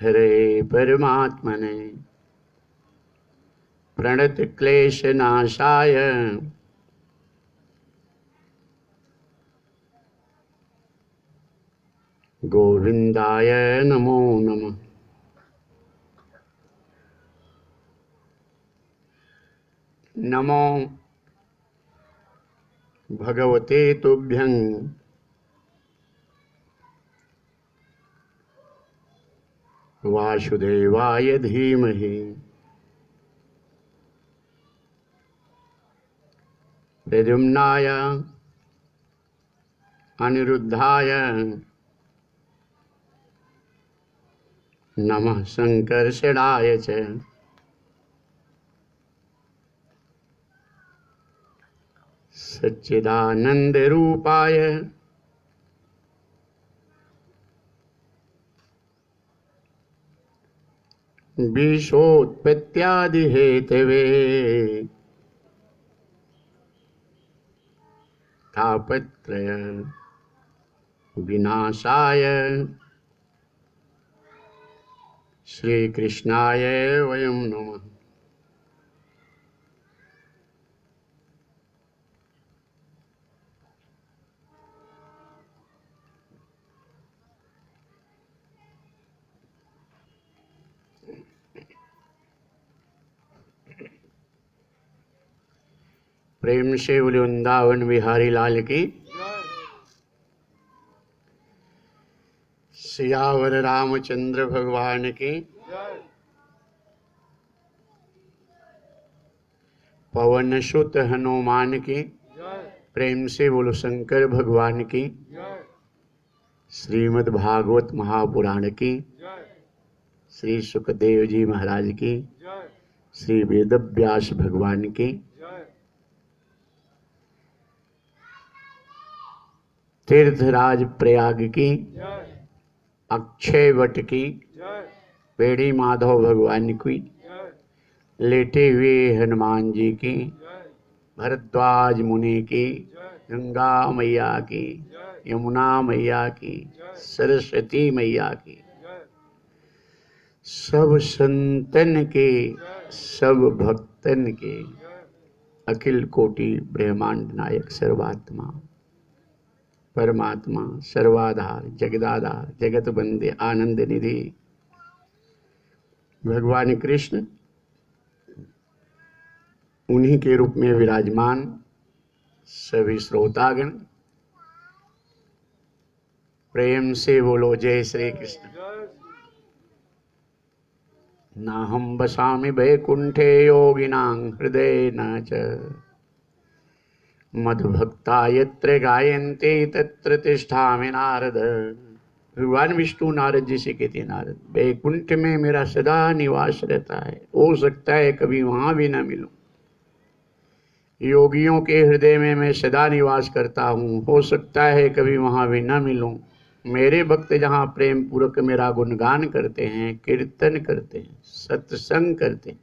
हरे परमात्मने प्रणत क्लेश नाशाय गोविंदाय नमो नमः। नमो भगवते तुभ्यं वासुदेवाय धीमहि प्रद्युम्नाय अनिरुद्धाय नमः संकर्षणाय च। सच्चिदानंद रूपाय विश्वोत्पत्त्यादि हेतवे तापत्रय विनाशाय श्री कृष्णाय वयं नमः। प्रेम से बोले वृंदावन बिहारी लाल की। सियावर रामचंद्र भगवान की। पवन सुत हनुमान की। प्रेम से बोलो शंकर भगवान की। श्रीमद् भागवत महापुराण की। श्री सुखदेव जी महाराज की। श्री वेदव्यास भगवान की। तीर्थराज प्रयाग की। अक्षय वट की। पेड़ी माधव भगवान की। लेटे हुए हनुमान जी की। भरद्वाज मुनि की। गंगा मैया की। यमुना मैया की। सरस्वती मैया की। सब संतन के, सब भक्तन के, अखिल कोटि ब्रह्मांड नायक सर्वात्मा परमात्मा सर्वाधार जगदाधार जगत बंदे आनंद निधि भगवान कृष्ण उन्हीं के रूप में विराजमान सभी श्रोतागण प्रेम से बोलो जय श्री कृष्ण। नाहं वसामि वैकुंठे योगिनां हृदयेन च मधुभक्ता यत्र गायन्ते तत्र तिष्ठामि नारद। भगवान विष्णु नारद जी से कहते हैं, नारद वैकुंठ में मेरा सदा निवास रहता है, हो सकता है कभी वहां भी न मिलूं। योगियों के हृदय में मैं सदा निवास करता हूँ, हो सकता है कभी वहां भी न मिलूं। मेरे भक्त जहाँ प्रेम पूर्वक मेरा गुणगान करते हैं, कीर्तन करते हैं, सत्संग करते हैं,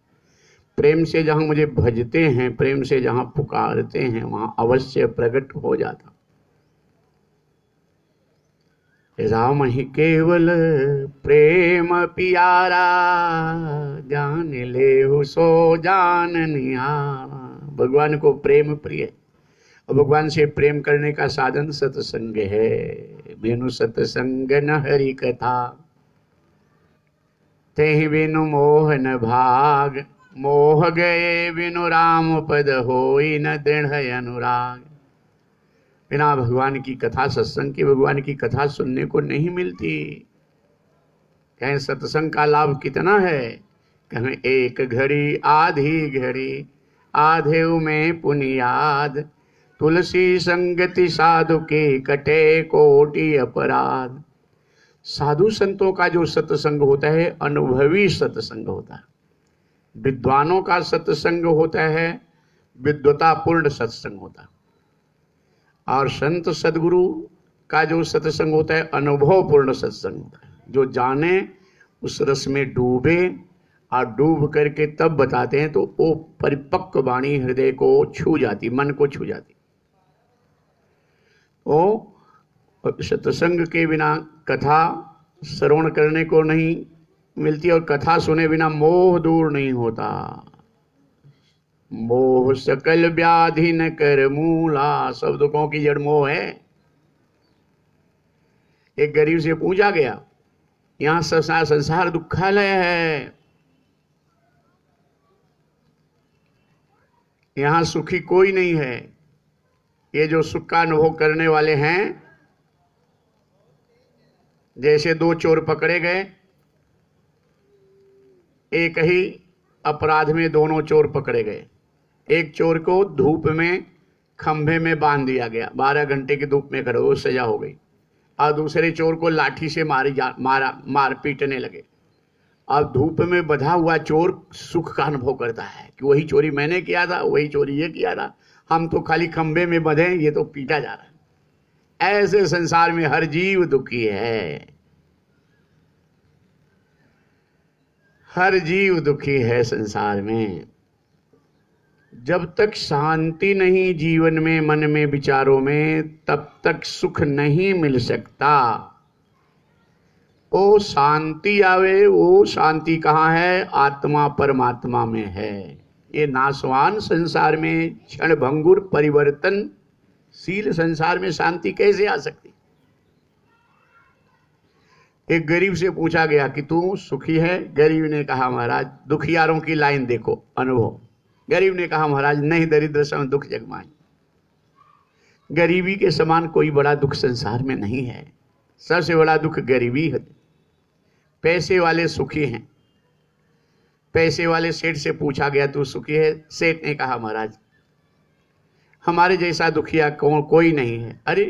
प्रेम से जहाँ मुझे भजते हैं, प्रेम से जहाँ पुकारते हैं, वहाँ अवश्य प्रकट हो जाता। राम ही केवल प्रेम पियारा, जान ले सो जान निहारा। भगवान को प्रेम प्रिय और भगवान से प्रेम करने का साधन सत्संग है। बिनु सत्संग न हरि कथा, तेहि बिनु मोह न भाग। मोह गए बिनु राम पद होई न दृढ़ अनुराग। बिना भगवान की कथा सत्संग की भगवान की कथा सुनने को नहीं मिलती। कहें सत्संग का लाभ कितना है? कहें एक घड़ी आधी घड़ी, आधे में पुनियाद। तुलसी संगति साधु के कटे कोटि अपराध। साधु संतों का जो सत्संग होता है अनुभवी सत्संग होता है। विद्वानों का सत्संग होता है विद्वतापूर्ण सत्संग होता है, और संत सदगुरु का जो सत्संग होता है अनुभवपूर्ण सत्संग होता है। जो जाने उस रस में डूबे और डूब करके तब बताते हैं तो वो परिपक्व वाणी हृदय को छू जाती, मन को छू जाती। वो सत्संग के बिना, कथा श्रवण करने को नहीं मिलती है। और कथा सुने बिना मोह दूर नहीं होता। मोह सकल व्याधि न कर मूला, सब दुखों की जड़ मोह है। एक गरीब से पूछा गया, यहां संसार दुखालय है, यहां सुखी कोई नहीं है। ये जो सुख का अनुभव करने वाले हैं, जैसे दो चोर पकड़े गए, एक ही अपराध में दोनों चोर पकड़े गए। एक चोर को धूप में खंभे में बांध दिया गया, 12 घंटे की धूप में खड़े, वो सजा हो गई। और दूसरे चोर को लाठी से मार पीटने लगे। अब धूप में बंधा हुआ चोर सुख का अनुभव करता है कि वही चोरी मैंने किया था, वही चोरी ये किया था, हम तो खाली खंभे में बंधे, ये तो पीटा जा रहा है। ऐसे संसार में हर जीव दुखी है, हर जीव दुखी है संसार में। जब तक शांति नहीं जीवन में, मन में, विचारों में, तब तक सुख नहीं मिल सकता। वो शांति आवे, वो शांति कहाँ है? आत्मा परमात्मा में है। ये नाशवान संसार में, क्षण भंगुर परिवर्तनशील संसार में शांति कैसे आ सकती? एक गरीब से पूछा गया कि तू सुखी है? गरीब ने कहा महाराज, दुखियारों की लाइन देखो, अनुभव। गरीब ने कहा महाराज नहीं, दरिद्र सम दुख जगमाए। गरीबी के समान कोई बड़ा दुख संसार में नहीं है। सबसे बड़ा दुख गरीबी है। पैसे वाले सुखी हैं। पैसे वाले सेठ से पूछा गया तू सुखी है? सेठ ने कहा महाराज हमारे जैसा दुखिया कोई नहीं है। अरे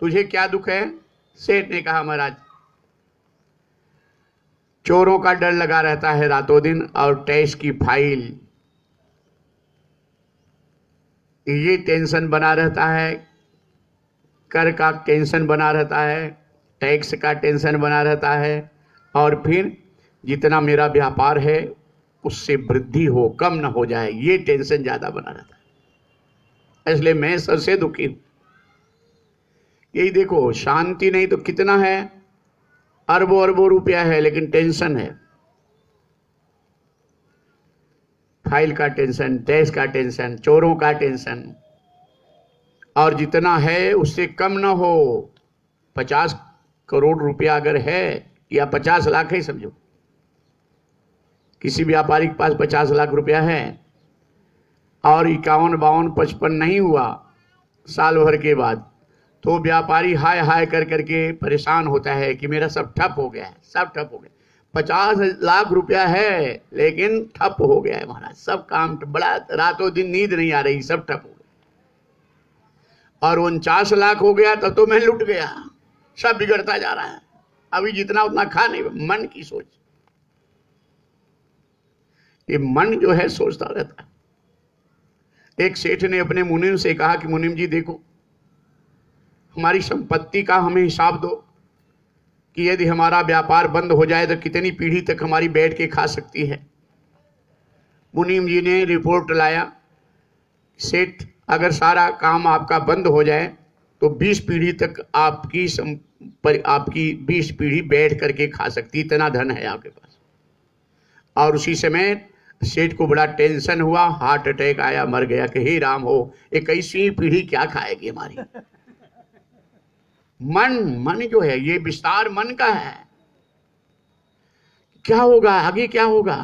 तुझे क्या दुख है? सेठ ने कहा महाराज चोरों का डर लगा रहता है रातों दिन, और टैक्स की फाइल, ये टेंशन बना रहता है, कर का टेंशन बना रहता है, टैक्स का टेंशन बना रहता है, और फिर जितना मेरा व्यापार है उससे वृद्धि हो, कम ना हो जाए, ये टेंशन ज्यादा बना रहता है। इसलिए मैं सबसे दुखी हूं। यही देखो, शांति नहीं तो कितना है, अरबों अरबों रुपया है, लेकिन टेंशन है। फाइल का टेंशन, टैक्स का टेंशन, चोरों का टेंशन, और जितना है उससे कम ना हो। 50 करोड़ रुपया अगर है, या 50 लाख है समझो, किसी व्यापारी के पास 50 लाख रुपया है, और 51, 52, 55 नहीं हुआ साल भर के बाद, तो व्यापारी हाय हाय कर करके परेशान होता है कि मेरा सब ठप हो गया है, सब ठप हो गया। 50 लाख रुपया है लेकिन ठप हो गया है महाराज, सब काम बड़ा, रातों दिन नींद नहीं आ रही, सब ठप हो गया। और 49 लाख हो गया तब तो मैं लुट गया, सब बिगड़ता जा रहा है, अभी जितना उतना खा नहीं। मन की सोच, ये मन जो है सोचता रहता है। एक सेठ ने अपने मुनीम से कहा कि मुनीम जी देखो, हमारी संपत्ति का हमें हिसाब दो कि यदि हमारा व्यापार बंद हो जाए तो कितनी पीढ़ी तक हमारी बैठ के खा सकती है। मुनीम जी ने रिपोर्ट लाया, सेठ अगर सारा काम आपका बंद हो जाए तो 20 पीढ़ी तक आपकी 20 पीढ़ी बैठ करके खा सकती, इतना धन है आपके पास। और उसी समय सेठ को बड़ा टेंशन हुआ, हार्ट अटैक आया, मर गया कि हे राम हो, 21वीं पीढ़ी क्या खाएगी हमारी। मन जो है ये विस्तार मन का है, क्या होगा आगे, क्या होगा।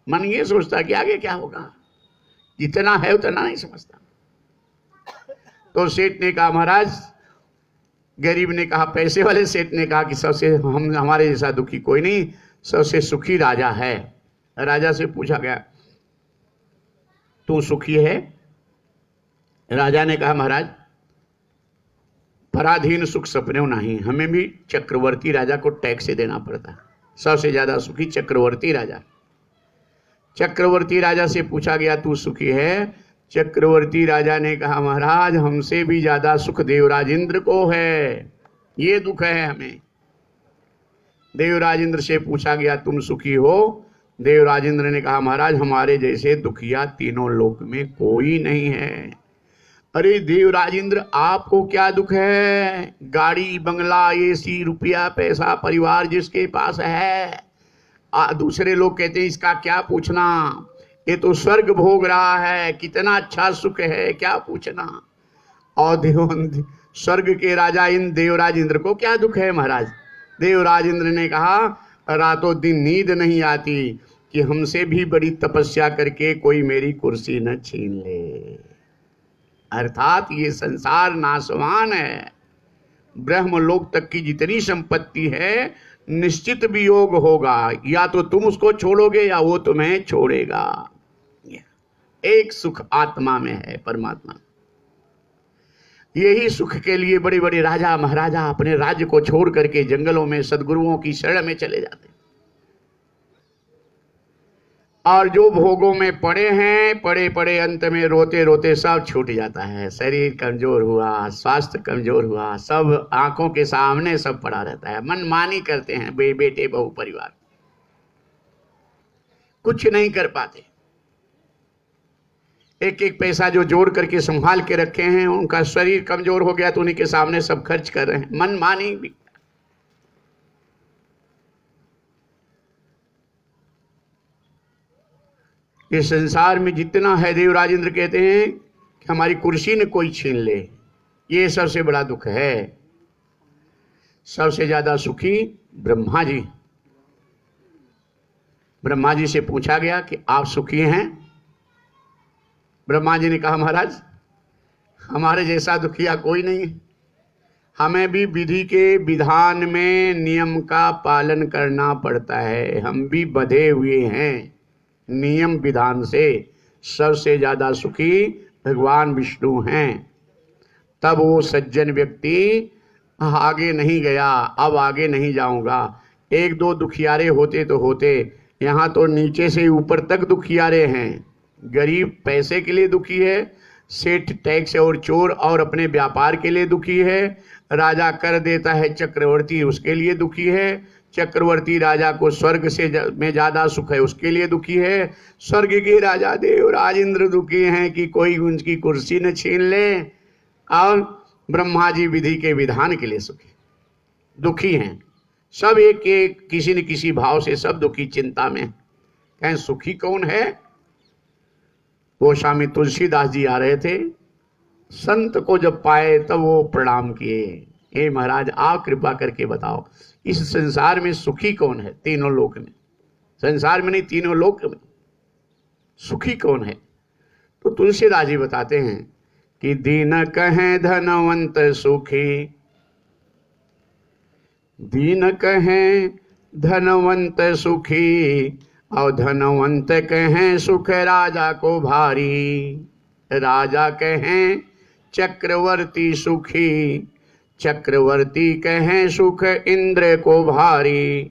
मन ये सोचता कि आगे क्या होगा, जितना है उतना नहीं समझता। तो सेठ ने कहा महाराज, गरीब ने कहा, पैसे वाले सेठ ने कहा कि सबसे हमारे जैसा दुखी कोई नहीं, सबसे सुखी राजा है। राजा से पूछा गया तू सुखी है? राजा ने कहा महाराज पराधीन सुख सपने नहीं, हमें भी चक्रवर्ती राजा को टैक्स देना पड़ता है। सबसे ज्यादा सुखी चक्रवर्ती राजा। चक्रवर्ती राजा से पूछा गया तू सुखी है? चक्रवर्ती राजा ने कहा महाराज हमसे भी ज्यादा सुख देवराज इंद्र को है, ये दुख है हमें। देवराज इंद्र से पूछा गया तुम सुखी हो? देवराज इंद्र ने कहा महाराज हमारे जैसे दुखिया तीनों लोक में कोई नहीं है। अरे देवराज इंद्र, आपको क्या दुख है? गाड़ी बंगला एसी रुपया पैसा परिवार जिसके पास है, दूसरे लोग कहते हैं इसका क्या पूछना, ये तो स्वर्ग भोग रहा है, कितना अच्छा सुख है, क्या पूछना। और स्वर्ग के राजा देवराज इंद्र को क्या दुख है महाराज? देवराज इंद्र ने कहा, रातों दिन नींद नहीं आती कि हमसे भी बड़ी तपस्या करके कोई मेरी कुर्सी न छीन ले। अर्थात ये संसार नाशवान है। ब्रह्मलोक तक की जितनी संपत्ति है निश्चित वियोग होगा, या तो तुम उसको छोड़ोगे या वो तुम्हें छोड़ेगा। एक सुख आत्मा में है, परमात्मा। यही सुख के लिए बड़े बड़े राजा महाराजा अपने राज्य को छोड़ करके जंगलों में सद्गुरुओं की शरण में चले जाते हैं। और जो भोगों में पड़े हैं, पड़े पड़े अंत में रोते रोते सब छूट जाता है। शरीर कमजोर हुआ, स्वास्थ्य कमजोर हुआ, सब आंखों के सामने सब पड़ा रहता है। मनमानी करते हैं बेटे बहू परिवार, कुछ नहीं कर पाते। एक एक पैसा जो जोड़ करके संभाल के रखे हैं, उनका शरीर कमजोर हो गया तो उन्हीं के सामने सब खर्च कर रहे हैं, मनमानी भी। इस संसार में जितना है, देवराज इंद्र कहते हैं कि हमारी कुर्सी ने कोई छीन ले, ये सबसे बड़ा दुख है। सबसे ज्यादा सुखी ब्रह्मा जी। ब्रह्मा जी से पूछा गया कि आप सुखी हैं? ब्रह्मा जी ने कहा, महाराज हमारे जैसा दुखिया कोई नहीं है। हमें भी विधि के विधान में नियम का पालन करना पड़ता है, हम भी बंधे हुए हैं नियम विधान से। सबसे ज्यादा सुखी भगवान विष्णु हैं। तब वो सज्जन व्यक्ति आगे नहीं गया, अब आगे नहीं जाऊंगा। एक दो दुखियारे होते तो होते, यहाँ तो नीचे से ऊपर तक दुखियारे हैं। गरीब पैसे के लिए दुखी है, सेठ टैक्स और चोर और अपने व्यापार के लिए दुखी है, राजा कर देता है चक्रवर्ती उसके लिए दुखी है, चक्रवर्ती राजा को स्वर्ग से में ज्यादा सुख है उसके लिए दुखी है, स्वर्ग के राजा देवराज इंद्र दुखी हैं कि कोई उनकी कुर्सी न छीन ले, और ब्रह्मा जी विधि के विधान के लिए दुखी हैं। सब एक एक किसी न किसी भाव से सब दुखी, चिंता में। कहें सुखी कौन है? वो स्वामी तुलसीदास जी आ रहे थे, संत को जब पाए तब वो प्रणाम किए, हे महाराज आप कृपा करके बताओ इस संसार में सुखी कौन है? तीनों लोक में, संसार में नहीं तीनों लोक में सुखी कौन है? तो तुलसीदास जी बताते हैं कि दीन कहें धनवंत सुखी, दीन कहें धनवंत सुखी, और धनवंत कहें सुख राजा को भारी, राजा कहें चक्रवर्ती सुखी, चक्रवर्ती कहें सुख इंद्र को भारी,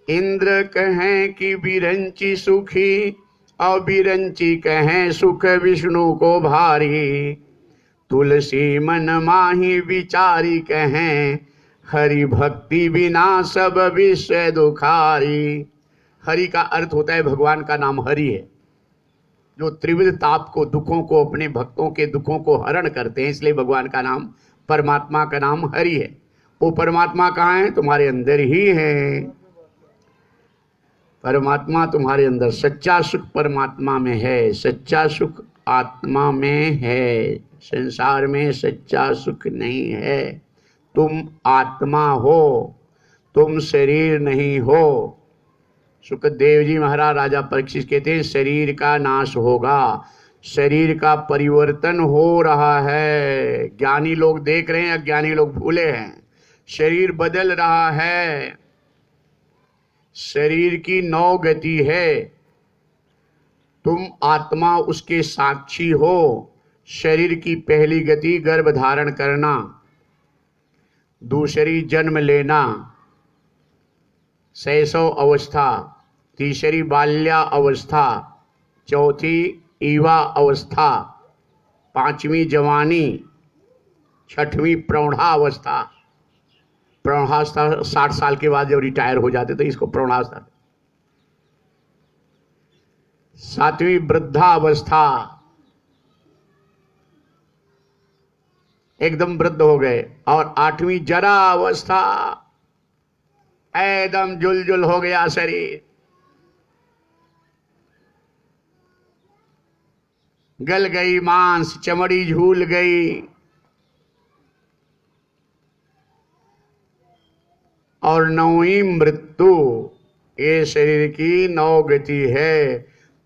इंद्र कहें कि बिरंची सुखी, और बिरंची कहें सुख विष्णु को भारी, तुलसी मन माही विचारी कहें, हरि भक्ति बिना सब विषय दुखारी। हरि का अर्थ होता है भगवान का नाम हरि है, जो त्रिविध ताप को, दुखों को, अपने भक्तों के दुखों को हरण करते हैं, इसलिए भगवान का नाम, परमात्मा का नाम हरि है। वो परमात्मा कहाँ है? तुम्हारे अंदर ही है। परमात्मा तुम्हारे अंदर, सच्चा सुख परमात्मा में है, सच्चा सुख आत्मा में है। संसार में सच्चा सुख नहीं है। तुम आत्मा हो, तुम शरीर नहीं हो। सुखदेव जी महाराज राजा परीक्षित कहते हैं शरीर का नाश होगा, शरीर का परिवर्तन हो रहा है। ज्ञानी लोग देख रहे हैं, अज्ञानी लोग भूले हैं। शरीर बदल रहा है। शरीर की 9 गति है, तुम आत्मा उसके साक्षी हो। शरीर की पहली गति गर्भ धारण करना, दूसरी जन्म लेना, शैशव अवस्था, तीसरी बाल्या अवस्था, चौथी युवा अवस्था, 5वीं जवानी, 6वीं प्रौढ़ावस्था। प्रौढ़ावस्था 60 साल के बाद जब रिटायर हो जाते तो इसको प्रौढ़ावस्था। 7वीं वृद्धावस्था, एकदम वृद्ध हो गए, और 8वीं जरा अवस्था, एकदम जुलजुल हो गया शरीर, गल गई मांस, चमड़ी झूल गई, और 9वीं मृत्यु। ये शरीर की 9 गति है।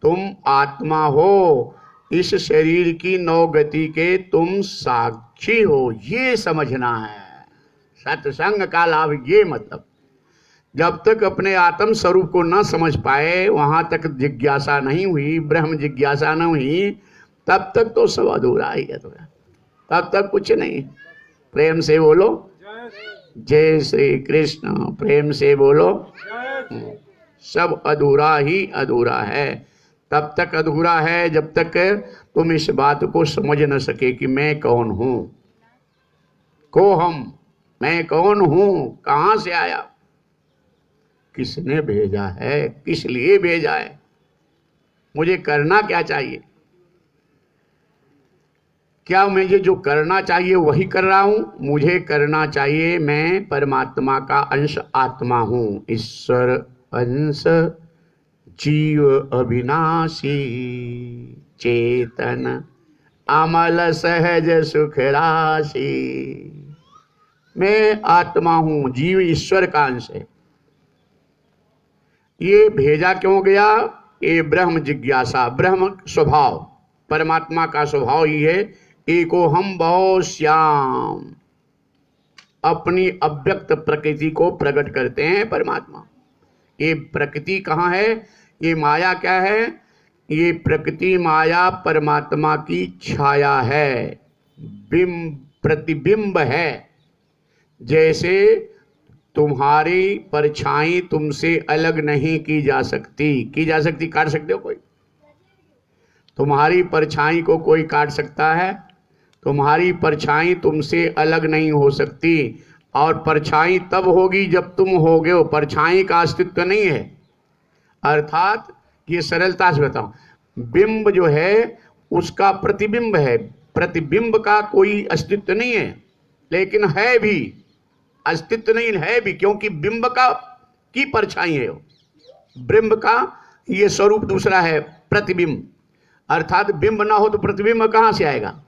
तुम आत्मा हो, इस शरीर की 9 गति के तुम साक्षी हो, ये समझना है। सत्संग का लाभ ये मतलब, जब तक अपने आत्म स्वरूप को न समझ पाए, वहां तक जिज्ञासा नहीं हुई, ब्रह्म जिज्ञासा न हुई, तब तक तो सब अधूरा ही है, तब तक कुछ नहीं। प्रेम से बोलो जय श्री कृष्ण, प्रेम से बोलो। सब अधूरा ही अधूरा है। तब तक अधूरा है जब तक तुम इस बात को समझ न सके कि मैं कौन हूं, को हम, मैं कौन हूं, कहां से आया, किसने भेजा है, किस लिए भेजा है, मुझे करना क्या चाहिए, क्या मुझे जो करना चाहिए वही कर रहा हूं, मुझे करना चाहिए, मैं परमात्मा का अंश आत्मा हूं, ईश्वर अंश जीव अविनाशी, चेतन अमल सहज सुख राशि। मैं आत्मा हूं, जीव ईश्वर का अंश है। ये भेजा क्यों गया? ये ब्रह्म जिज्ञासा, ब्रह्म स्वभाव, परमात्मा का स्वभाव ही है एको हम बहु श्याम, अपनी अव्यक्त प्रकृति को प्रकट करते हैं परमात्मा। ये प्रकृति कहाँ है? ये माया क्या है? ये प्रकृति माया परमात्मा की छाया है, प्रतिबिंब है। जैसे तुम्हारी परछाई तुमसे अलग नहीं की जा सकती, काट सकते हो कोई? तुम्हारी परछाई को कोई काट सकता है? तुम्हारी परछाई तुमसे अलग नहीं हो सकती, और परछाई तब होगी जब तुम होगे हो, परछाई का अस्तित्व नहीं है। अर्थात ये सरलता से बताऊं, बिंब जो है उसका प्रतिबिंब है, प्रतिबिंब का कोई अस्तित्व नहीं है, लेकिन है भी, अस्तित्व नहीं है भी, क्योंकि बिंब का की परछाई है। बिंब का ये स्वरूप दूसरा है, प्रतिबिंब। अर्थात बिंब ना हो तो प्रतिबिंब कहां से आएगा?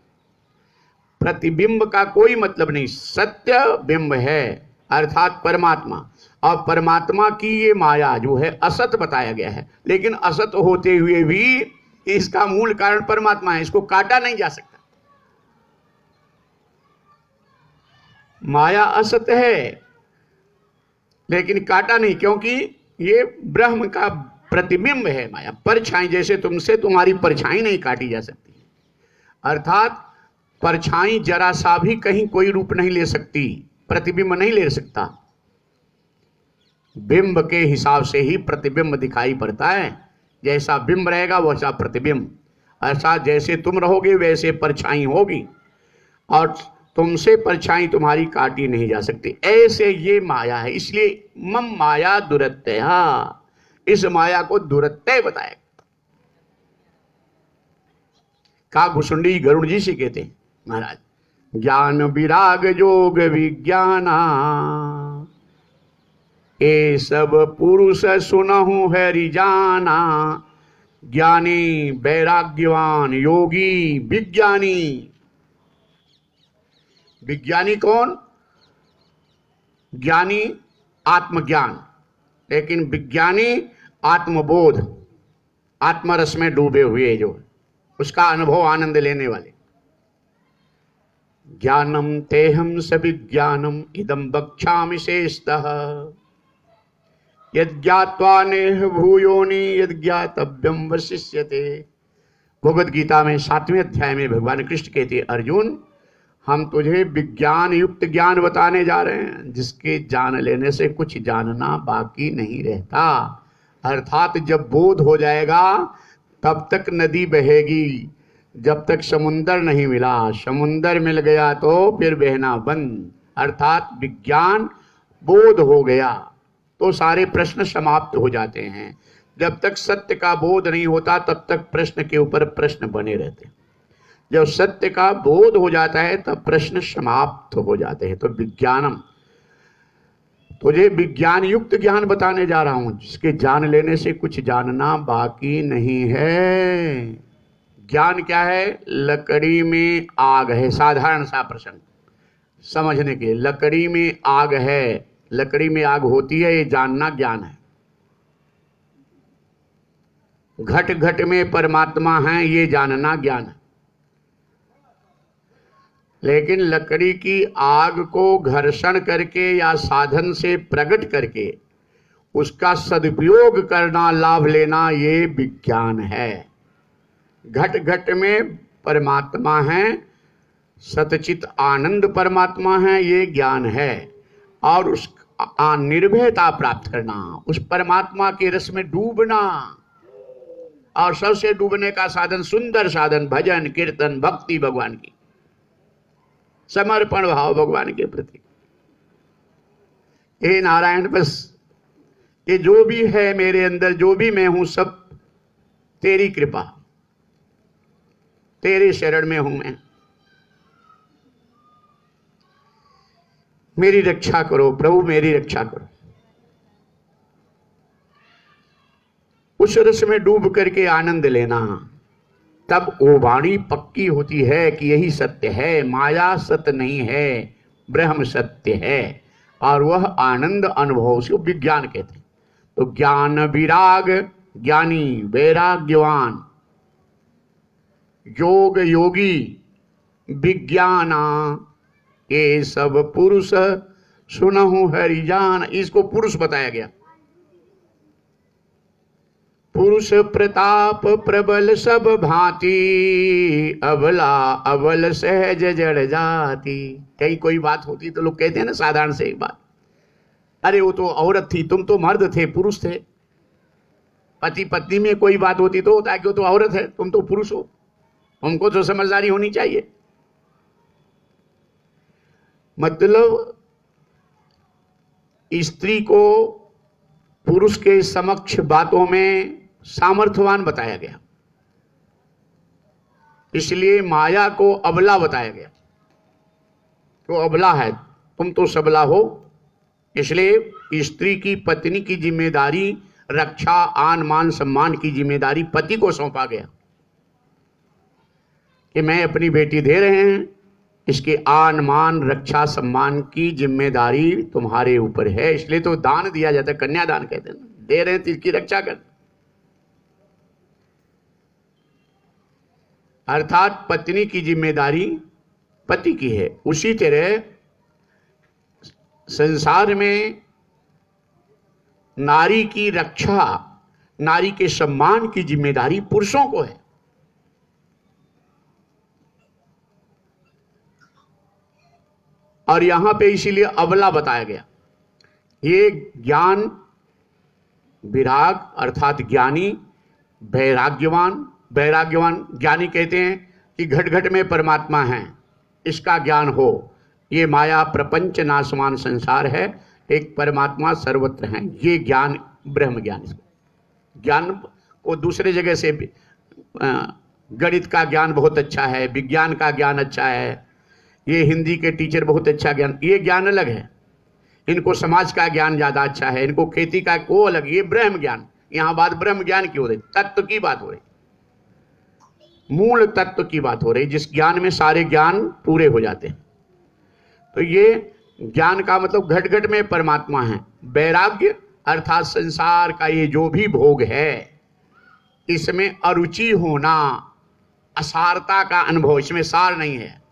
प्रतिबिंब का कोई मतलब नहीं, सत्य बिंब है, अर्थात परमात्मा। और परमात्मा की ये माया जो है असत बताया गया है, लेकिन असत होते हुए भी इसका मूल कारण परमात्मा है, इसको काटा नहीं जा सकता। माया असत है लेकिन काटा नहीं, क्योंकि ये ब्रह्म का प्रतिबिंब है माया। परछाई जैसे तुमसे तुम्हारी परछाई नहीं काटी जा सकती, अर्थात परछाई जरा सा भी कहीं कोई रूप नहीं ले सकती, प्रतिबिंब नहीं ले सकता। बिंब के हिसाब से ही प्रतिबिंब दिखाई पड़ता है, जैसा बिंब रहेगा वैसा प्रतिबिंब। ऐसा जैसे तुम रहोगे वैसे परछाई होगी, और तुमसे परछाई तुम्हारी काटी नहीं जा सकती। ऐसे ये माया है, इसलिए मम माया दुरत्यया, इस माया को दुरत्यय बताया। का घुसुंडी गरुड़ जी से कहते हैं महाराज, ज्ञान विराग जोग विज्ञाना, ये सब पुरुष सुनहु हरि जाना, ज्ञानी वैराग्यवान योगी विज्ञानी। विज्ञानी कौन? ज्ञानी आत्मज्ञान, लेकिन विज्ञानी आत्मबोध, आत्मरस में डूबे हुए, जो उसका अनुभव आनंद लेने वाले। ज्ञानम तेहम सविज्ञानम इदम बक्षामि शेषतः, यद ज्ञात्वा नेह भूयोनि यद ज्ञातव्यम वशिष्यते। भगवद गीता में 7वें अध्याय में भगवान कृष्ण कहते हैं, अर्जुन हम तुझे विज्ञान युक्त ज्ञान बताने जा रहे हैं, जिसके जान लेने से कुछ जानना बाकी नहीं रहता। अर्थात जब बोध हो जाएगा तब तक नदी बहेगी, जब तक समुंदर नहीं मिला। समुंदर मिल गया तो फिर बहना बंद। अर्थात विज्ञान बोध हो गया तो सारे प्रश्न समाप्त हो जाते हैं। जब तक सत्य का बोध नहीं होता तब तक प्रश्न के ऊपर प्रश्न बने रहते हैं। जब सत्य का बोध हो जाता है तब प्रश्न समाप्त हो जाते हैं। तो विज्ञानम, तुझे विज्ञान युक्त ज्ञान बताने जा रहा हूं, जिसके जान लेने से कुछ जानना बाकी नहीं है। ज्ञान क्या है? लकड़ी में आग है। साधारण सा प्रसंग समझने के लिए, लकड़ी में आग है, लकड़ी में आग होती है, ये जानना ज्ञान है। घट घट में परमात्मा है, ये जानना ज्ञान है। लेकिन लकड़ी की आग को घर्षण करके या साधन से प्रकट करके उसका सदुपयोग करना, लाभ लेना, ये विज्ञान है। घट घट में परमात्मा है, सतचित आनंद परमात्मा है, ये ज्ञान है। और उस निर्भयता प्राप्त करना, उस परमात्मा के रस में डूबना, और सबसे डूबने का साधन, सुंदर साधन, भजन कीर्तन भक्ति, भगवान की समर्पण भाव भगवान के प्रति। हे नारायण, बस ये जो भी है मेरे अंदर, जो भी मैं हूं, सब तेरी कृपा, तेरे शरण में हूं मैं, मेरी रक्षा करो प्रभु, मेरी रक्षा करो। उस रस में डूब करके आनंद लेना, तब वो वाणी पक्की होती है कि यही सत्य है, माया सत्य नहीं है, ब्रह्म सत्य है। और वह आनंद अनुभव से विज्ञान कहते हैं। तो ज्ञान विराग, ज्ञानी वैराग्यवान, योग योगी, विज्ञाना, ये सब पुरुष सुनहु हरिजान। इसको पुरुष बताया गया। पुरुष प्रताप प्रबल सब भांति, अबला अबल सहज जड़ जाती। कहीं कोई बात होती तो लोग कहते हैं ना, साधारण से एक बात, अरे वो तो औरत थी, तुम तो मर्द थे, पुरुष थे। पति पत्नी में कोई बात होती तो होता है कि वो तो औरत है, तुम तो पुरुष हो, उनको तो समझदारी होनी चाहिए। मतलब स्त्री को पुरुष के समक्ष बातों में सामर्थ्यवान बताया गया, इसलिए माया को अबला बताया गया। तो अबला है, तुम तो सबला हो। इसलिए स्त्री की, पत्नी की जिम्मेदारी रक्षा, आन मान सम्मान की जिम्मेदारी पति को सौंपा गया कि मैं अपनी बेटी दे रहे हैं, इसके आन मान रक्षा सम्मान की जिम्मेदारी तुम्हारे ऊपर है। इसलिए तो दान दिया जाता है, कन्यादान कहते हैं, दे रहे हैं तो इसकी रक्षा कर। अर्थात पत्नी की जिम्मेदारी पति की है। उसी तरह संसार में नारी की रक्षा, नारी के सम्मान की जिम्मेदारी पुरुषों को है। और यहां पे इसीलिए अबला बताया गया। ये ज्ञान विराग अर्थात ज्ञानी, वैराग्यवान, वैराग्यवान ज्ञानी कहते हैं कि घट घट में परमात्मा है, इसका ज्ञान हो। ये माया प्रपंच नाशवान संसार है, एक परमात्मा सर्वत्र है, ये ज्ञान ब्रह्म ज्ञान। ज्ञान को दूसरे जगह से, गणित का ज्ञान बहुत अच्छा है, विज्ञान का ज्ञान अच्छा है, ये हिंदी के टीचर बहुत अच्छा ज्ञान, ये ज्ञान अलग है। इनको समाज का ज्ञान ज्यादा अच्छा है, इनको खेती का वो अलग, ये ब्रह्म ज्ञान। यहां बात ब्रह्म ज्ञान की हो रही, तत्व की बात हो रही, मूल तत्व की बात हो रही, जिस ज्ञान में सारे ज्ञान पूरे हो जाते हैं। तो ये ज्ञान का मतलब घट घट में परमात्मा है। वैराग्य अर्थात संसार का ये जो भी भोग है, इसमें अरुचि होना, असारता का अनुभव, इसमें सार नहीं है,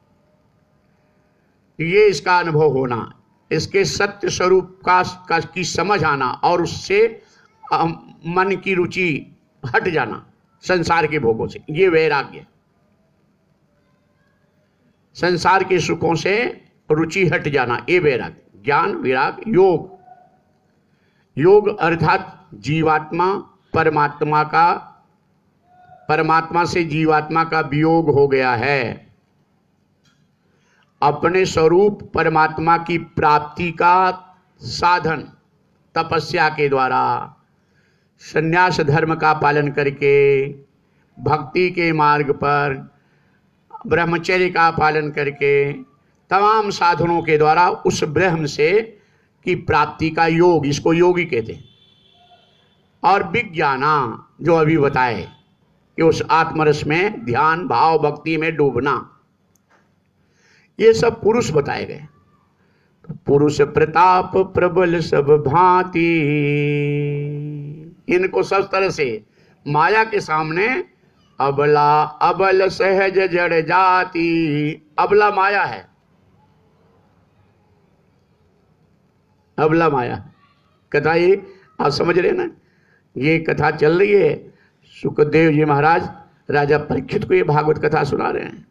ये इसका अनुभव होना, इसके सत्य स्वरूप का की समझ आना, और उससे मन की रुचि हट जाना संसार के भोगों से, ये वैराग्य। संसार के सुखों से रुचि हट जाना, ये वैराग्य। ज्ञान विराग योग, योग अर्थात जीवात्मा परमात्मा से जीवात्मा का वियोग हो गया है। अपने स्वरूप परमात्मा की प्राप्ति का साधन तपस्या के द्वारा, संन्यास धर्म का पालन करके, भक्ति के मार्ग पर ब्रह्मचर्य का पालन करके तमाम साधनों के द्वारा उस ब्रह्म से की प्राप्ति का योग, इसको योगी कहते हैं। और विज्ञाना जो अभी बताए कि उस आत्मरस में ध्यान भाव भक्ति में डूबना, ये सब पुरुष बताए गए। तो पुरुष प्रताप प्रबल सब भांति, इनको सब तरह से माया के सामने अबला अबल सहज जड़ जाति, अबला माया है, अबला माया। कथा ये आप समझ रहे ना, ये कथा चल रही है। सुखदेव जी महाराज राजा परीक्षित को ये भागवत कथा सुना रहे हैं,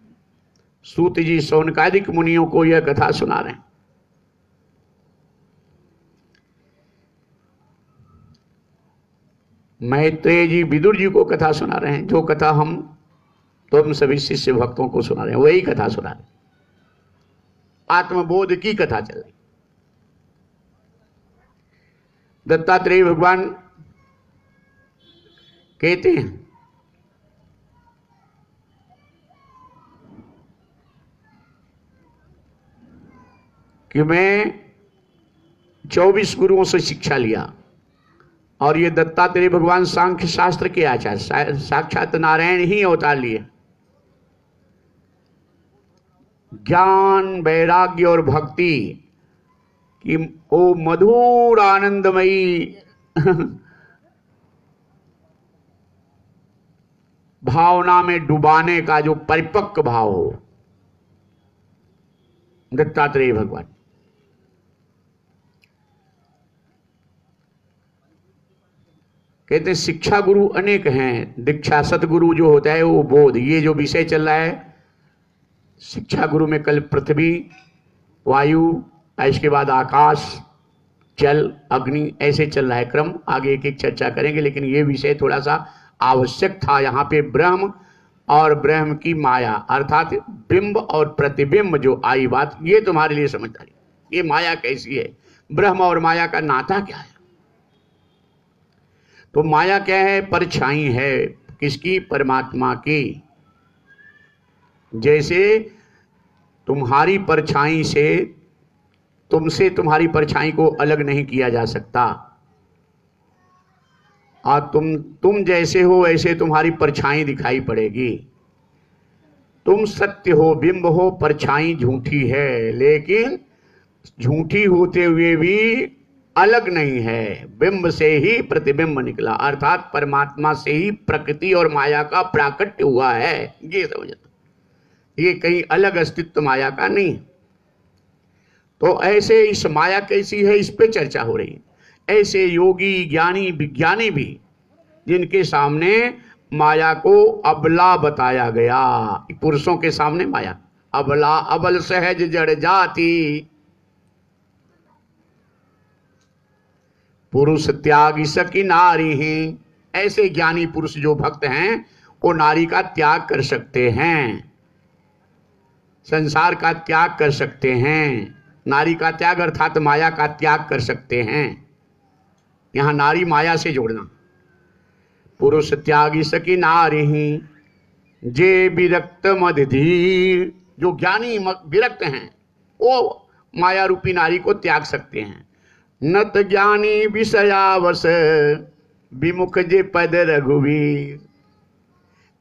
सूत जी शौनकादिक मुनियों को यह कथा सुना रहे हैं। मैत्रेय जी विदुर जी को कथा सुना रहे हैं, जो कथा हम तुम सभी शिष्य भक्तों को सुना रहे हैं, वही कथा सुना रहे हैं। आत्मबोध की कथा चल रही। दत्तात्रेय भगवान कहते हैं कि मैं 24 गुरुओं से शिक्षा लिया, और ये दत्तात्रेय भगवान सांख्य शास्त्र के आचार्य, साक्षात नारायण ही अवतार लिए। ज्ञान वैराग्य और भक्ति कि वो मधुर आनंदमयी भावना में डुबाने का जो परिपक्व भाव हो, दत्तात्रेय भगवान। कहते हैं शिक्षा गुरु अनेक हैं, दीक्षा सतगुरु जो होता है वो बोध। ये जो विषय चल रहा है शिक्षा गुरु में, कल पृथ्वी वायु, इसके बाद आकाश जल अग्नि, ऐसे चल रहा है क्रम। आगे एक एक चर्चा करेंगे, लेकिन ये विषय थोड़ा सा आवश्यक था। यहाँ पे ब्रह्म और ब्रह्म की माया, अर्थात बिंब और प्रतिबिंब जो आई बात, ये तुम्हारे लिए समझदारी। ये माया कैसी है, ब्रह्म और माया का नाता क्या है। तो माया क्या है, परछाई है किसकी, परमात्मा की। जैसे तुम्हारी परछाई से, तुमसे तुम्हारी परछाई को अलग नहीं किया जा सकता, और तुम जैसे हो वैसे तुम्हारी परछाई दिखाई पड़ेगी। तुम सत्य हो, बिंब हो, परछाई झूठी है, लेकिन झूठी होते हुए भी अलग नहीं है। बिंब से ही प्रतिबिंब निकला, अर्थात परमात्मा से ही प्रकृति और माया का प्राकट्य हुआ है। ये समझना, ये कहीं अलग अस्तित्व माया का नहीं। तो ऐसे इस माया कैसी है, इस पे चर्चा हो रही है। ऐसे योगी ज्ञानी विज्ञानी भी, जिनके सामने माया को अबला बताया गया, पुरुषों के सामने माया अबला अबल सहज जड़ जाति, पुरुष त्याग सकी नारी ही। ऐसे ज्ञानी पुरुष जो भक्त हैं वो नारी का त्याग कर सकते हैं, संसार का त्याग कर सकते हैं। नारी का त्याग अर्थात माया का त्याग कर सकते हैं। यहां नारी माया से जोड़ना। पुरुष त्यागी सकी नारी ही, जे विरक्त मद धीर, जो ज्ञानी विरक्त हैं वो माया रूपी नारी को त्याग सकते हैं। नत ज्ञानी विषयावश, विमुख जे पद रघुवीर,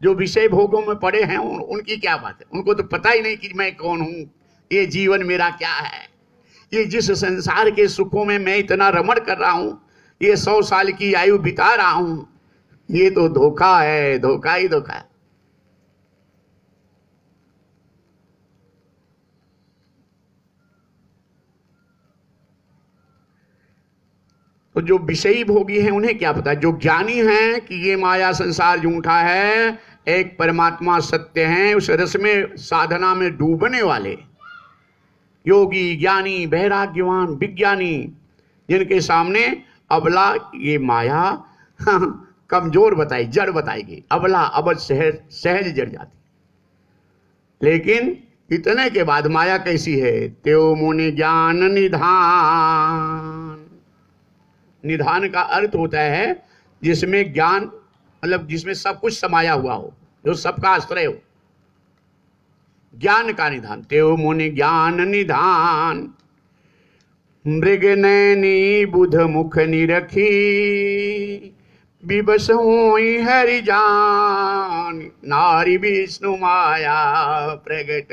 जो विषय भोगों में पड़े हैं उनकी क्या बात है। उनको तो पता ही नहीं कि मैं कौन हूं, ये जीवन मेरा क्या है, ये जिस संसार के सुखों में मैं इतना रमण कर रहा हूं, ये 100 साल की आयु बिता रहा हूं, ये तो धोखा है, धोखा ही धोखा है। तो जो विषयी भोगी हैं उन्हें क्या पता। जो ज्ञानी हैं कि ये माया संसार झूठा है, एक परमात्मा सत्य है, उस रस में साधना में डूबने वाले योगी ज्ञानी वैराग्यवान विज्ञानी, जिनके सामने अबला ये माया कमजोर बताई, जड़ बताएगी। अबला अबल सहज जड़ जाती। लेकिन इतने के बाद माया कैसी है, त्यो मुनि ज्ञान निधान। निधान का अर्थ होता है जिसमें ज्ञान, मतलब जिसमें सब कुछ समाया हुआ हो, जो सबका आश्रय हो। ज्ञान का निधान। तेव मुनि ज्ञान निधान, मृग नैनी बुध मुख निरखी, विबस होई हरि जान, नारी विष्णु माया प्रगट।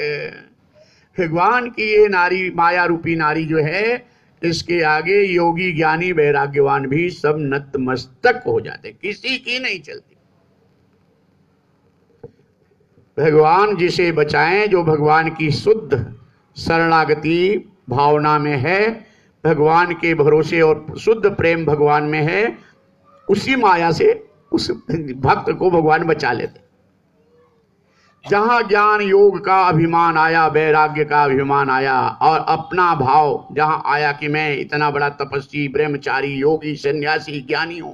भगवान की ये नारी, माया रूपी नारी जो है, इसके आगे योगी ज्ञानी वैराग्यवान भी सब नतमस्तक हो जाते, किसी की नहीं चलती। भगवान जिसे बचाएं, जो भगवान की शुद्ध शरणागति भावना में है, भगवान के भरोसे और शुद्ध प्रेम भगवान में है, उसी माया से उस भक्त को भगवान बचा लेते। जहां ज्ञान योग का अभिमान आया, वैराग्य का अभिमान आया, और अपना भाव जहां आया कि मैं इतना बड़ा तपस्वी, ब्रह्मचारी, योगी, सन्यासी, ज्ञानी हूं,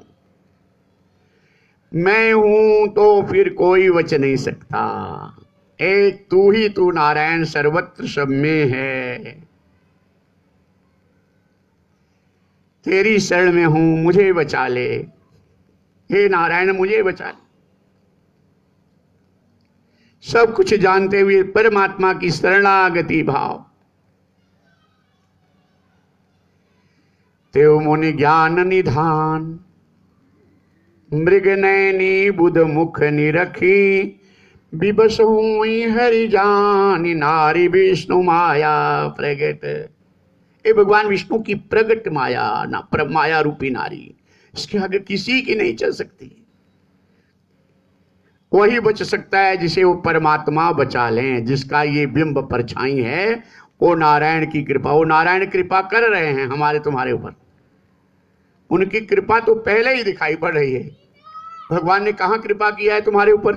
मैं हूं, तो फिर कोई बच नहीं सकता। एक तू ही तू नारायण सर्वत्र सब में है, तेरी शरण में हूं, मुझे बचा ले, हे नारायण मुझे बचा ले। सब कुछ जानते हुए परमात्मा की शरणागति भाव। तेव मुनि ज्ञान निधान, मृग नैनी बुध मुख निरखी, विबस हुई हरि जान, नारी विष्णु माया प्रगट। ये भगवान विष्णु की प्रगट माया, ना माया रूपी नारी, इसके आगे किसी की नहीं चल सकती। वही बच सकता है जिसे वो परमात्मा बचा लें, जिसका ये बिंब परछाई है, वो नारायण की कृपा। वो नारायण कृपा कर रहे हैं हमारे तुम्हारे ऊपर, उनकी कृपा तो पहले ही दिखाई पड़ रही है। भगवान ने कहाँ कृपा किया है तुम्हारे ऊपर?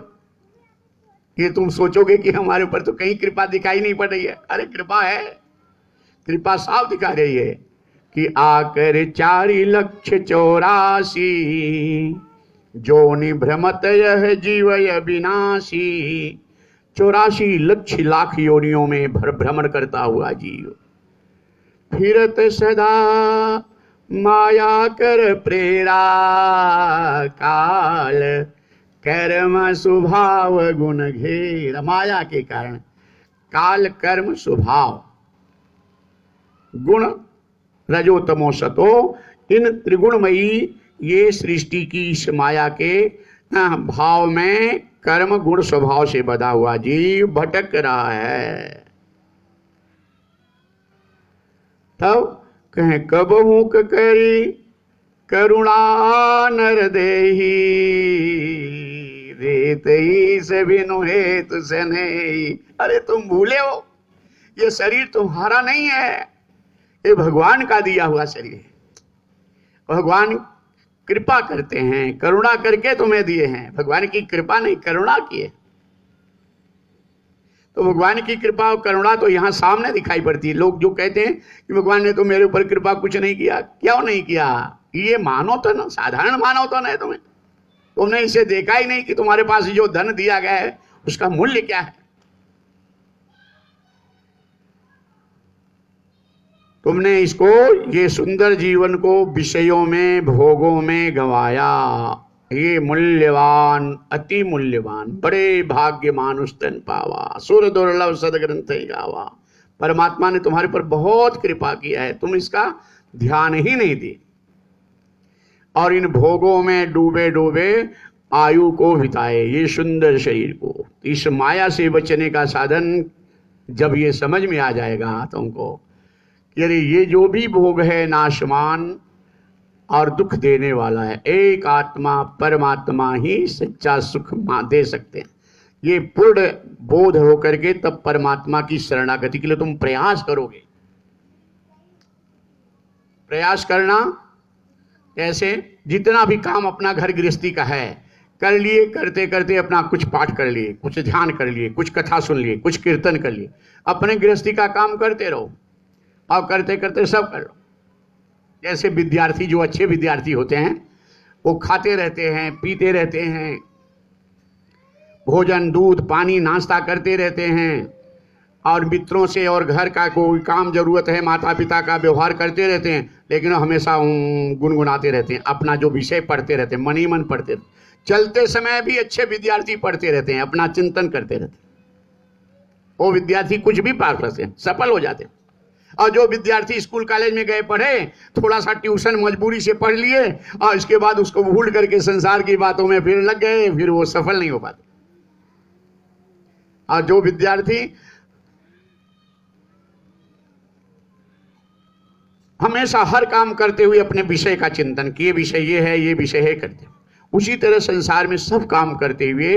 ये तुम सोचोगे कि हमारे ऊपर तो कहीं कृपा दिखाई नहीं पड़ रही है। अरे कृपा है, कृपा साफ दिखा रही है कि आकर 4,84,00,000 जोनि भ्रमत यह जीवय विनाशी। 84,00,000 योनियों में भ्रमण करता हुआ जीव, फिरत सदा माया कर प्रेरा, काल कर्म स्वभाव गुण घेर। माया के कारण काल कर्म स्वभाव गुण रजोतमो सतो, इन त्रिगुणमयी ये सृष्टि की इस माया के भाव में कर्म गुण स्वभाव से बधा हुआ जीव भटक रहा है। तब कहें कब मुख करी करुणा नर देही, रेत से बिनु हेतु से नहीं। अरे तुम भूले हो, ये शरीर तुम्हारा नहीं है, ये भगवान का दिया हुआ शरीर है। भगवान कृपा करते हैं, करुणा करके तुम्हें दिए हैं। भगवान की कृपा नहीं, करुणा की है। तो भगवान की कृपा और करुणा तो यहां सामने दिखाई पड़ती है। लोग जो कहते हैं कि भगवान ने तो मेरे ऊपर कृपा कुछ नहीं किया, क्यों नहीं किया? ये मानो तो ना, साधारण मानो तो नहीं तुम्हें। तुमने इसे देखा ही नहीं कि तुम्हारे पास जो धन दिया गया है उसका मूल्य क्या है। तुमने इसको, ये सुंदर जीवन को विषयों में, भोगों में गंवाया। ये मूल्यवान, अति मूल्यवान, बड़े भाग्य मानुष तन पावा, सुर दुर्लभ सदग्रंथ गावा। परमात्मा ने तुम्हारे पर बहुत कृपा किया है, तुम इसका ध्यान ही नहीं दी, और इन भोगों में डूबे डूबे आयु को बिताए, ये सुंदर शरीर को। इस माया से बचने का साधन जब ये समझ में आ जाएगा तुमको, यानी ये जो भी भोग है नाशमान और दुख देने वाला है, एक आत्मा परमात्मा ही सच्चा सुख दे सकते हैं। ये पूर्ण बोध होकर के तब परमात्मा की शरणागति के लिए तुम प्रयास करोगे। प्रयास करना ऐसे, जितना भी काम अपना घर गृहस्थी का है कर लिए, करते करते अपना कुछ पाठ कर लिए, कुछ ध्यान कर लिए, कुछ कथा सुन लिए, कुछ कीर्तन कर लिए, अपने गृहस्थी का काम करते रहो और करते करते सब कर लो। जैसे विद्यार्थी, जो अच्छे विद्यार्थी होते हैं, वो खाते रहते हैं, पीते रहते हैं, भोजन दूध पानी नाश्ता करते रहते हैं, और मित्रों से और घर का कोई काम जरूरत है, माता पिता का व्यवहार करते रहते हैं, लेकिन हमेशा गुनगुनाते रहते हैं, अपना जो विषय पढ़ते रहते हैं, मन ही मन पढ़ते रहते हैं। चलते समय भी अच्छे विद्यार्थी पढ़ते रहते हैं, अपना चिंतन करते रहते हैं। वो विद्यार्थी कुछ भी पार करते हैं, सफल हो जाते हैं। और जो विद्यार्थी स्कूल कॉलेज में गए पढ़े, थोड़ा सा ट्यूशन मजबूरी से पढ़ लिए और इसके बाद उसको भूल करके संसार की बातों में फिर लग गए, फिर वो सफल नहीं हो पाते। और जो विद्यार्थी हमेशा हर काम करते हुए अपने विषय का चिंतन किए, विषय ये है, ये विषय है करते, उसी तरह संसार में सब काम करते हुए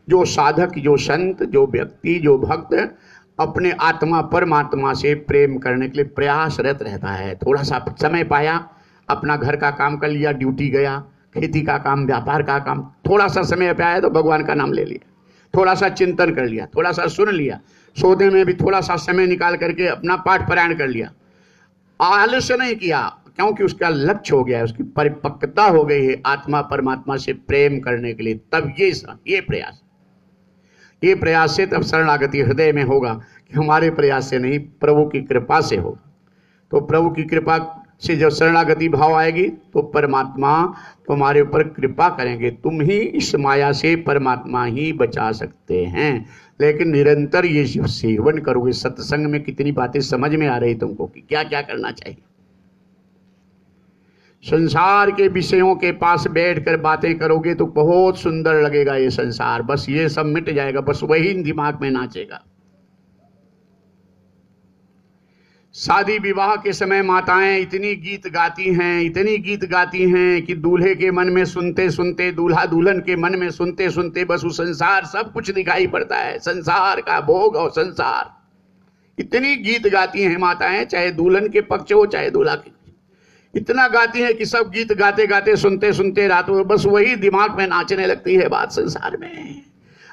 जो साधक, जो संत, जो व्यक्ति, जो भक्त अपने आत्मा परमात्मा से प्रेम करने के लिए प्रयासरत रहता है। थोड़ा सा समय पाया, अपना घर का काम कर लिया, ड्यूटी गया, खेती का काम, व्यापार का काम, थोड़ा सा समय पाया तो भगवान का नाम ले लिया, थोड़ा सा चिंतन कर लिया, थोड़ा सा सुन लिया, सोने में भी थोड़ा सा समय निकाल करके अपना पाठ पारायण कर लिया। आलस्य नहीं किया, क्योंकि उसका लक्ष्य हो गया है, उसकी परिपक्वता हो गई है आत्मा परमात्मा से प्रेम करने के लिए। तब ये प्रयास से तब शरणागति हृदय में होगा कि हमारे प्रयास से नहीं, प्रभु की कृपा से होगा। तो प्रभु की कृपा से जब शरणागति भाव आएगी तो परमात्मा तुम्हारे ऊपर कृपा करेंगे। तुम ही इस माया से परमात्मा ही बचा सकते हैं। लेकिन निरंतर ये सेवन करोगे। सत्संग में कितनी बातें समझ में आ रही तुमको कि क्या क्या करना चाहिए। संसार के विषयों के पास बैठकर बातें करोगे तो बहुत सुंदर लगेगा ये संसार, बस ये सब मिट जाएगा, बस वही दिमाग में नाचेगा। शादी विवाह के समय माताएं इतनी गीत गाती हैं कि दूल्हे के मन में सुनते सुनते, दूल्हा दुल्हन के मन में सुनते सुनते बस वो संसार सब कुछ दिखाई पड़ता है, संसार का भोग और संसार। इतनी गीत गाती हैं माताएं, चाहे दुल्हन के पक्ष हो चाहे दूल्हा के, इतना गाती हैं कि सब गीत गाते गाते सुनते सुनते रात में बस वही दिमाग में नाचने लगती है बात संसार में,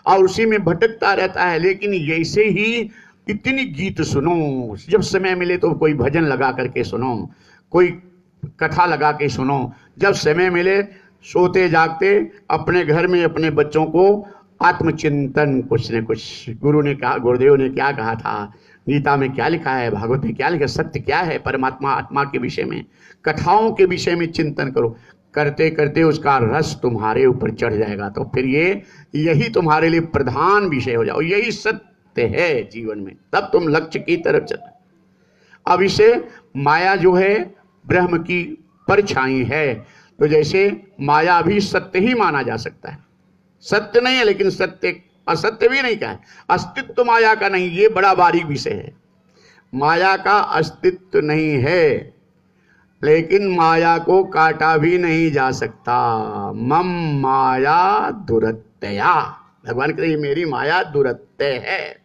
और उसी में भटकता रहता है। लेकिन ऐसे ही इतनी गीत सुनो, जब समय मिले तो कोई भजन लगा करके सुनो, कोई कथा लगा के सुनो, जब समय मिले सोते जागते अपने घर में अपने बच्चों को आत्मचिंतन, कुछ न कुछ गुरु ने कहा, गुरुदेव ने क्या कहा था, गीता में क्या लिखा है, भागवत में क्या लिखा है, सत्य क्या है परमात्मा आत्मा के विषय में, कथाओं के विषय में चिंतन करो। करते करते उसका रस तुम्हारे ऊपर चढ़ जाएगा। तो फिर यही तुम्हारे लिए प्रधान विषय हो जाओ, यही सत्य है जीवन में, तब तुम लक्ष्य की तरफ चलो। अब इसे माया जो है ब्रह्म की परछाई है, तो जैसे माया भी सत्य ही माना जा सकता है, सत्य नहीं है लेकिन सत्य, असत्य भी नहीं कहा है, अस्तित्व माया का नहीं, ये बड़ा बारीक विषय है। माया का अस्तित्व नहीं है लेकिन माया को काटा भी नहीं जा सकता। मम माया दुरत्यया, भगवान कहते हैं मेरी माया दुरत्य है,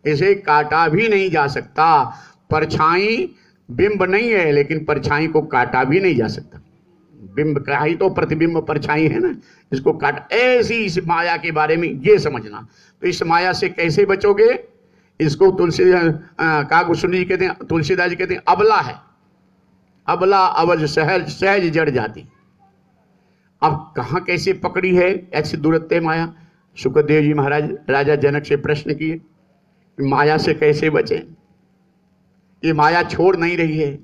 इसे काटा भी नहीं जा सकता। परछाई बिंब नहीं है लेकिन परछाई को काटा भी नहीं जा सकता। बिंब का ही तो प्रतिबिंब परछाई है ना, इसको काट, ऐसी इस माया के बारे में ये समझना। तो इस माया से कैसे बचोगे, इसको कागभूषणी जी कहते हैं, तुलसीदास जी कहते हैं अबला है, अबला अवज सहज सहज जड़ जाती। अब कहाँ कैसे पकड़ी है ऐसी दुरत्य माया। सुखदेव जी महाराज राजा जनक से प्रश्न किए माया से कैसे बचें, ये माया छोड़ नहीं रही है।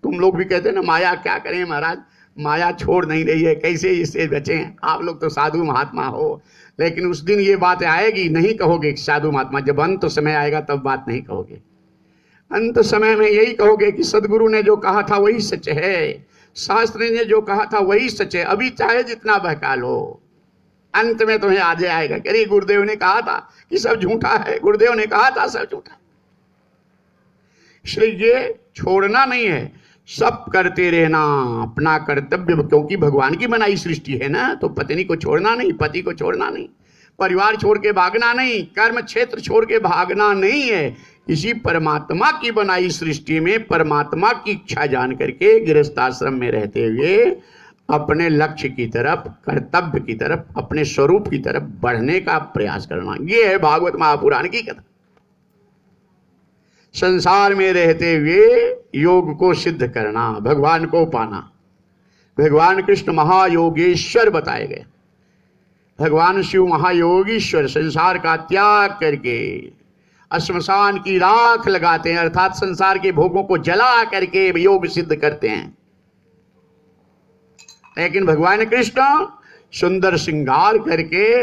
तुम लोग भी कहते हैं ना माया क्या करें महाराज, माया छोड़ नहीं रही है, कैसे इससे बचें। आप लोग तो साधु महात्मा हो, लेकिन उस दिन ये बात आएगी, नहीं कहोगे साधु महात्मा, जब अंत समय आएगा तब बात नहीं कहोगे। अंत समय में यही कहोगे कि सदगुरु ने जो कहा था वही सच है, शास्त्र ने जो कहा था वही सच है। अभी चाहे जितना बहका लो, अंत में तुम्हें आ जाएगा कि अरे गुरुदेव ने कहा था कि सब झूठा है, गुरुदेव ने कहा था सब झूठा। इसलिए ये छोड़ना नहीं है, सब करते रहना अपना कर्तव्य, क्योंकि भगवान की बनाई सृष्टि है ना। तो पत्नी को छोड़ना नहीं, पति को छोड़ना नहीं, परिवार छोड़ के भागना नहीं, कर्म क्षेत्र छोड़ के भागना नहीं है। इसी परमात्मा की बनाई सृष्टि में परमात्मा की इच्छा जान करके गृहस्थाश्रम में रहते हुए अपने लक्ष्य की तरफ, कर्तव्य की तरफ, अपने स्वरूप की तरफ बढ़ने का प्रयास करना। ये है भागवत महापुराण की कथा। संसार में रहते हुए योग को सिद्ध करना, भगवान को पाना। भगवान कृष्ण महायोगेश्वर बताए गए। भगवान शिव महायोगीश्वर संसार का त्याग करके श्मशान की राख लगाते हैं, अर्थात संसार के भोगों को जला करके योग सिद्ध करते हैं। लेकिन भगवान कृष्ण सुंदर श्रृंगार करके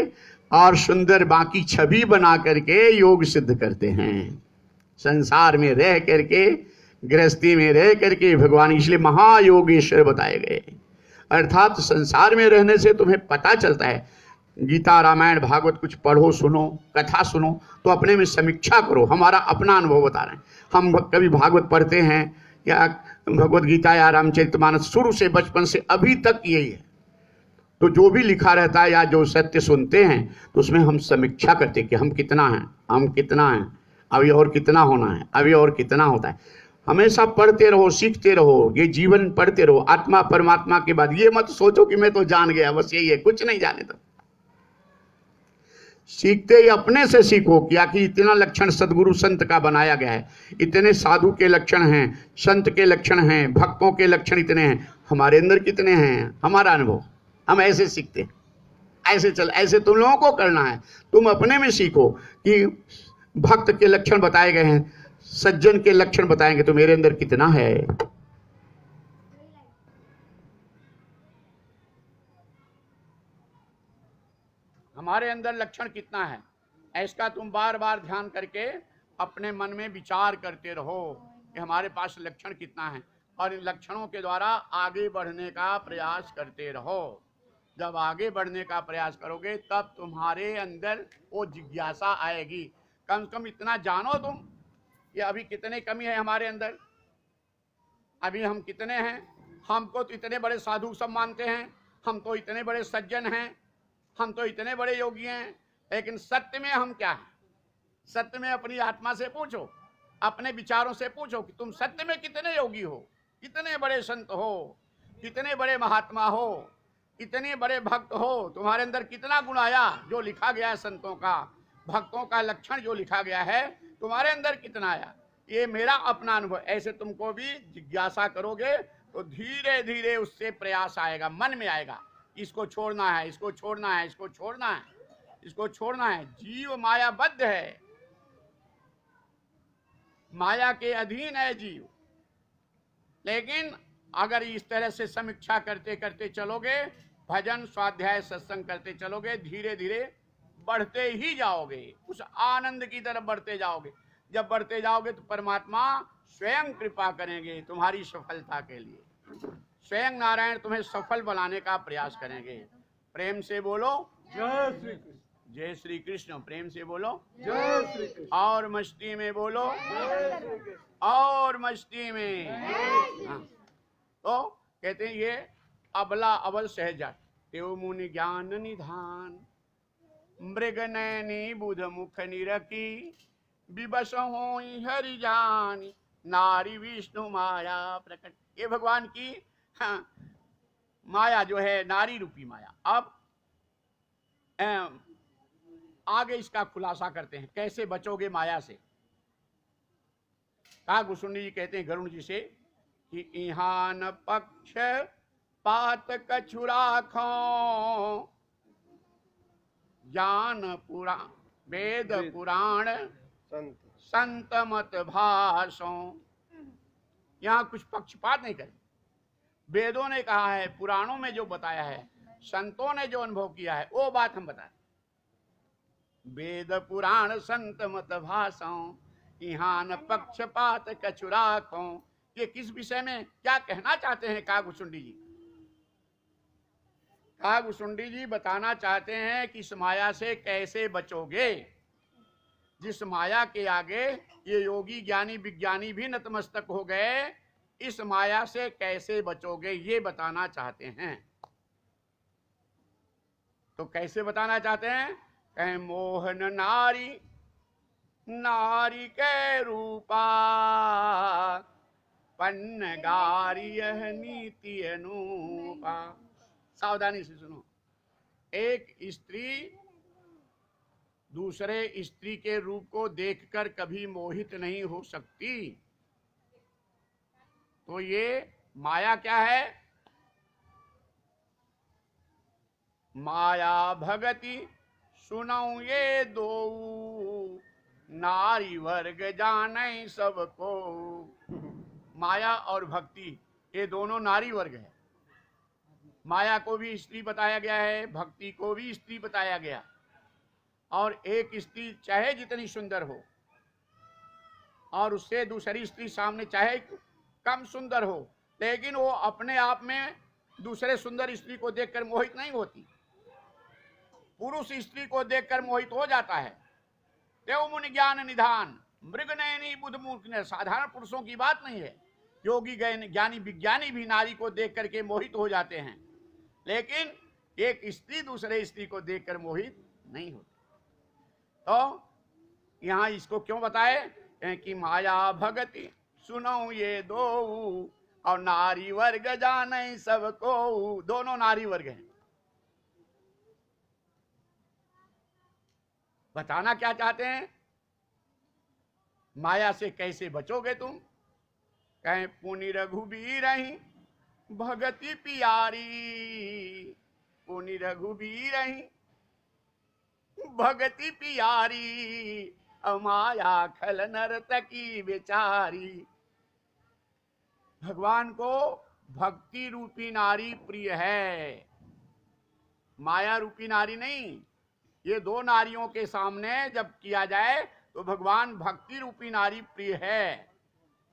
और सुंदर बाकी छवि बना करके योग सिद्ध करते हैं। संसार में रह करके, गृहस्थी में रह करके भगवान इसलिए महायोगेश्वर बताए गए। अर्थात संसार में रहने से तुम्हें पता चलता है, गीता रामायण भागवत कुछ पढ़ो, सुनो, कथा सुनो, तो अपने में समीक्षा करो। हमारा अपना अनुभव बता रहे हैं। हम कभी भागवत पढ़ते हैं या भगवत गीता या रामचरितमानस, शुरू से बचपन से अभी तक यही है। तो जो भी लिखा रहता है या जो सत्य सुनते हैं तो उसमें हम समीक्षा करते हैं कि हम कितना हैं, हम कितना हैं, अभी और कितना होना है, अभी और कितना होता है। हमेशा पढ़ते रहो, सीखते रहो, ये जीवन पढ़ते रहो। आत्मा परमात्मा के बाद ये मत सोचो कि मैं तो जान गया, बस यही है, कुछ नहीं जाने दो। सीखते ही अपने से सीखो। क्या कि इतना लक्षण सदगुरु संत का बनाया गया है, इतने साधु के लक्षण हैं, संत के लक्षण हैं, भक्तों के लक्षण इतने हैं, हमारे अंदर कितने हैं, हमारा अनुभव। हम ऐसे सीखते हैं, ऐसे चल, ऐसे तुम लोगों को करना है। तुम अपने में सीखो कि भक्त के लक्षण बताए गए हैं, सज्जन के लक्षण बताएंगे तो मेरे अंदर कितना है। हमारे अंदर लक्षण कितना है, ऐसा तुम बार बार ध्यान करके अपने मन में विचार करते रहो कि हमारे पास लक्षण कितना है, और इन लक्षणों के द्वारा आगे बढ़ने का प्रयास करते रहो। जब आगे बढ़ने का प्रयास करोगे तब तुम्हारे अंदर वो जिज्ञासा आएगी। कम से कम इतना जानो तुम कि अभी कितने कमी है हमारे अंदर, अभी हम कितने हैं। हमको तो इतने बड़े साधु सब मानते हैं, हम तो इतने बड़े सज्जन हैं, हम तो इतने बड़े योगी हैं, लेकिन सत्य में हम क्या हैं? सत्य में अपनी आत्मा से पूछो, अपने विचारों से पूछो कि तुम सत्य में कितने योगी हो, कितने बड़े संत हो, कितने बड़े महात्मा हो, कितने बड़े भक्त हो। तुम्हारे अंदर कितना गुण आया जो लिखा गया है संतों का, भक्तों का लक्षण जो लिखा गया है, तुम्हारे अंदर कितना आया। ये मेरा अपना अनुभव। ऐसे तुमको भी जिज्ञासा करोगे तो धीरे धीरे उससे प्रयास आएगा, मन में आएगा, इसको छोड़ना है, इसको छोड़ना है, इसको छोड़ना है, इसको छोड़ना है। जीव मायाबद्ध है, माया के अधीन है जीव। लेकिन अगर इस तरह से समीक्षा करते करते चलोगे, भजन स्वाध्याय सत्संग करते चलोगे, धीरे धीरे बढ़ते ही जाओगे, उस आनंद की तरफ बढ़ते जाओगे। जब बढ़ते जाओगे तो परमात्मा स्वयं कृपा करेंगे तुम्हारी सफलता के लिए। स्वयं नारायण तुम्हें सफल बनाने का प्रयास करेंगे। प्रेम से बोलो जय श्री कृष्ण। जय श्री कृष्ण। प्रेम से बोलो जय श्री कृष्ण। और मस्ती में बोलो जय श्री कृष्ण। और मस्ती में। हाँ। तो कहते हैं ये अबला अबल सहजा तेव मुनि ज्ञान निधान, मृग नैनी बुध मुख निरकी, विवश होई हरि जानी, नारी विष्णु माया प्रकट। ये भगवान की माया जो है, नारी रूपी माया। अब आगे इसका खुलासा करते हैं, कैसे बचोगे माया से। कहा गुसुंडी जी कहते हैं गरुण जी से कि इहान पक्ष पात कछु राखो, ज्ञान पुराण वेद पुराण संत मत भाषो। यहाँ कुछ पक्षपात नहीं करें। वेदों ने कहा है, पुराणों में जो बताया है, संतों ने जो अनुभव किया है, वो बात हम बताएं। वेद पुराण संत मत भाषो, यहाँ न पक्षपात कछु राखो। ये किस विषय में क्या कहना चाहते हैं कागभूषुंडी जी? कागभूषुंडी जी बताना चाहते हैं कि इस माया से कैसे बचोगे, जिस माया के आगे ये योगी ज्ञानी विज्ञानी भी नतमस्तक हो गए। इस माया से कैसे बचोगे ये बताना चाहते हैं। तो कैसे बताना चाहते हैं? कहें मोहन नारी नारी के रूपा, पन्न गारी यह नीति अनूपा। सावधानी से सुनो। एक स्त्री दूसरे स्त्री के रूप को देखकर कभी मोहित नहीं हो सकती। तो ये माया क्या है? माया भगति सुनऊ ये दो, नारी वर्ग जाने सबको। माया और भक्ति ये दोनों नारी वर्ग है। माया को भी स्त्री बताया गया है, भक्ति को भी स्त्री बताया गया। और एक स्त्री चाहे जितनी सुंदर हो और उससे दूसरी स्त्री सामने चाहे कम सुंदर हो, लेकिन वो अपने आप में दूसरे सुंदर स्त्री को देखकर मोहित नहीं होती। पुरुष स्त्री को देखकर मोहित हो जाता है। देव मुनि ज्ञान निधान मृग नयनी बुध मूर्ख ने, साधारण पुरुषों की बात नहीं है। योगी ज्ञानी विज्ञानी भी नारी को देख करके मोहित हो जाते हैं, लेकिन एक स्त्री दूसरे स्त्री को देखकर मोहित नहीं होती। तो यहां इसको क्यों बताए कि माया भगति सुनो ये दो, और नारी वर्ग जाने सबको। दोनों नारी वर्ग हैं। बताना क्या चाहते हैं? माया से कैसे बचोगे तुम? कहें पुनि रघुबीर ही भगति पियारी, पुनि रघुबीर ही भगति पियारी, अमाया खल नर्तकी बेचारी। भगवान को भक्ति रूपी नारी प्रिय है, माया रूपी नारी नहीं। ये दो नारियों के सामने जब किया जाए तो भगवान भक्ति रूपी नारी प्रिय है।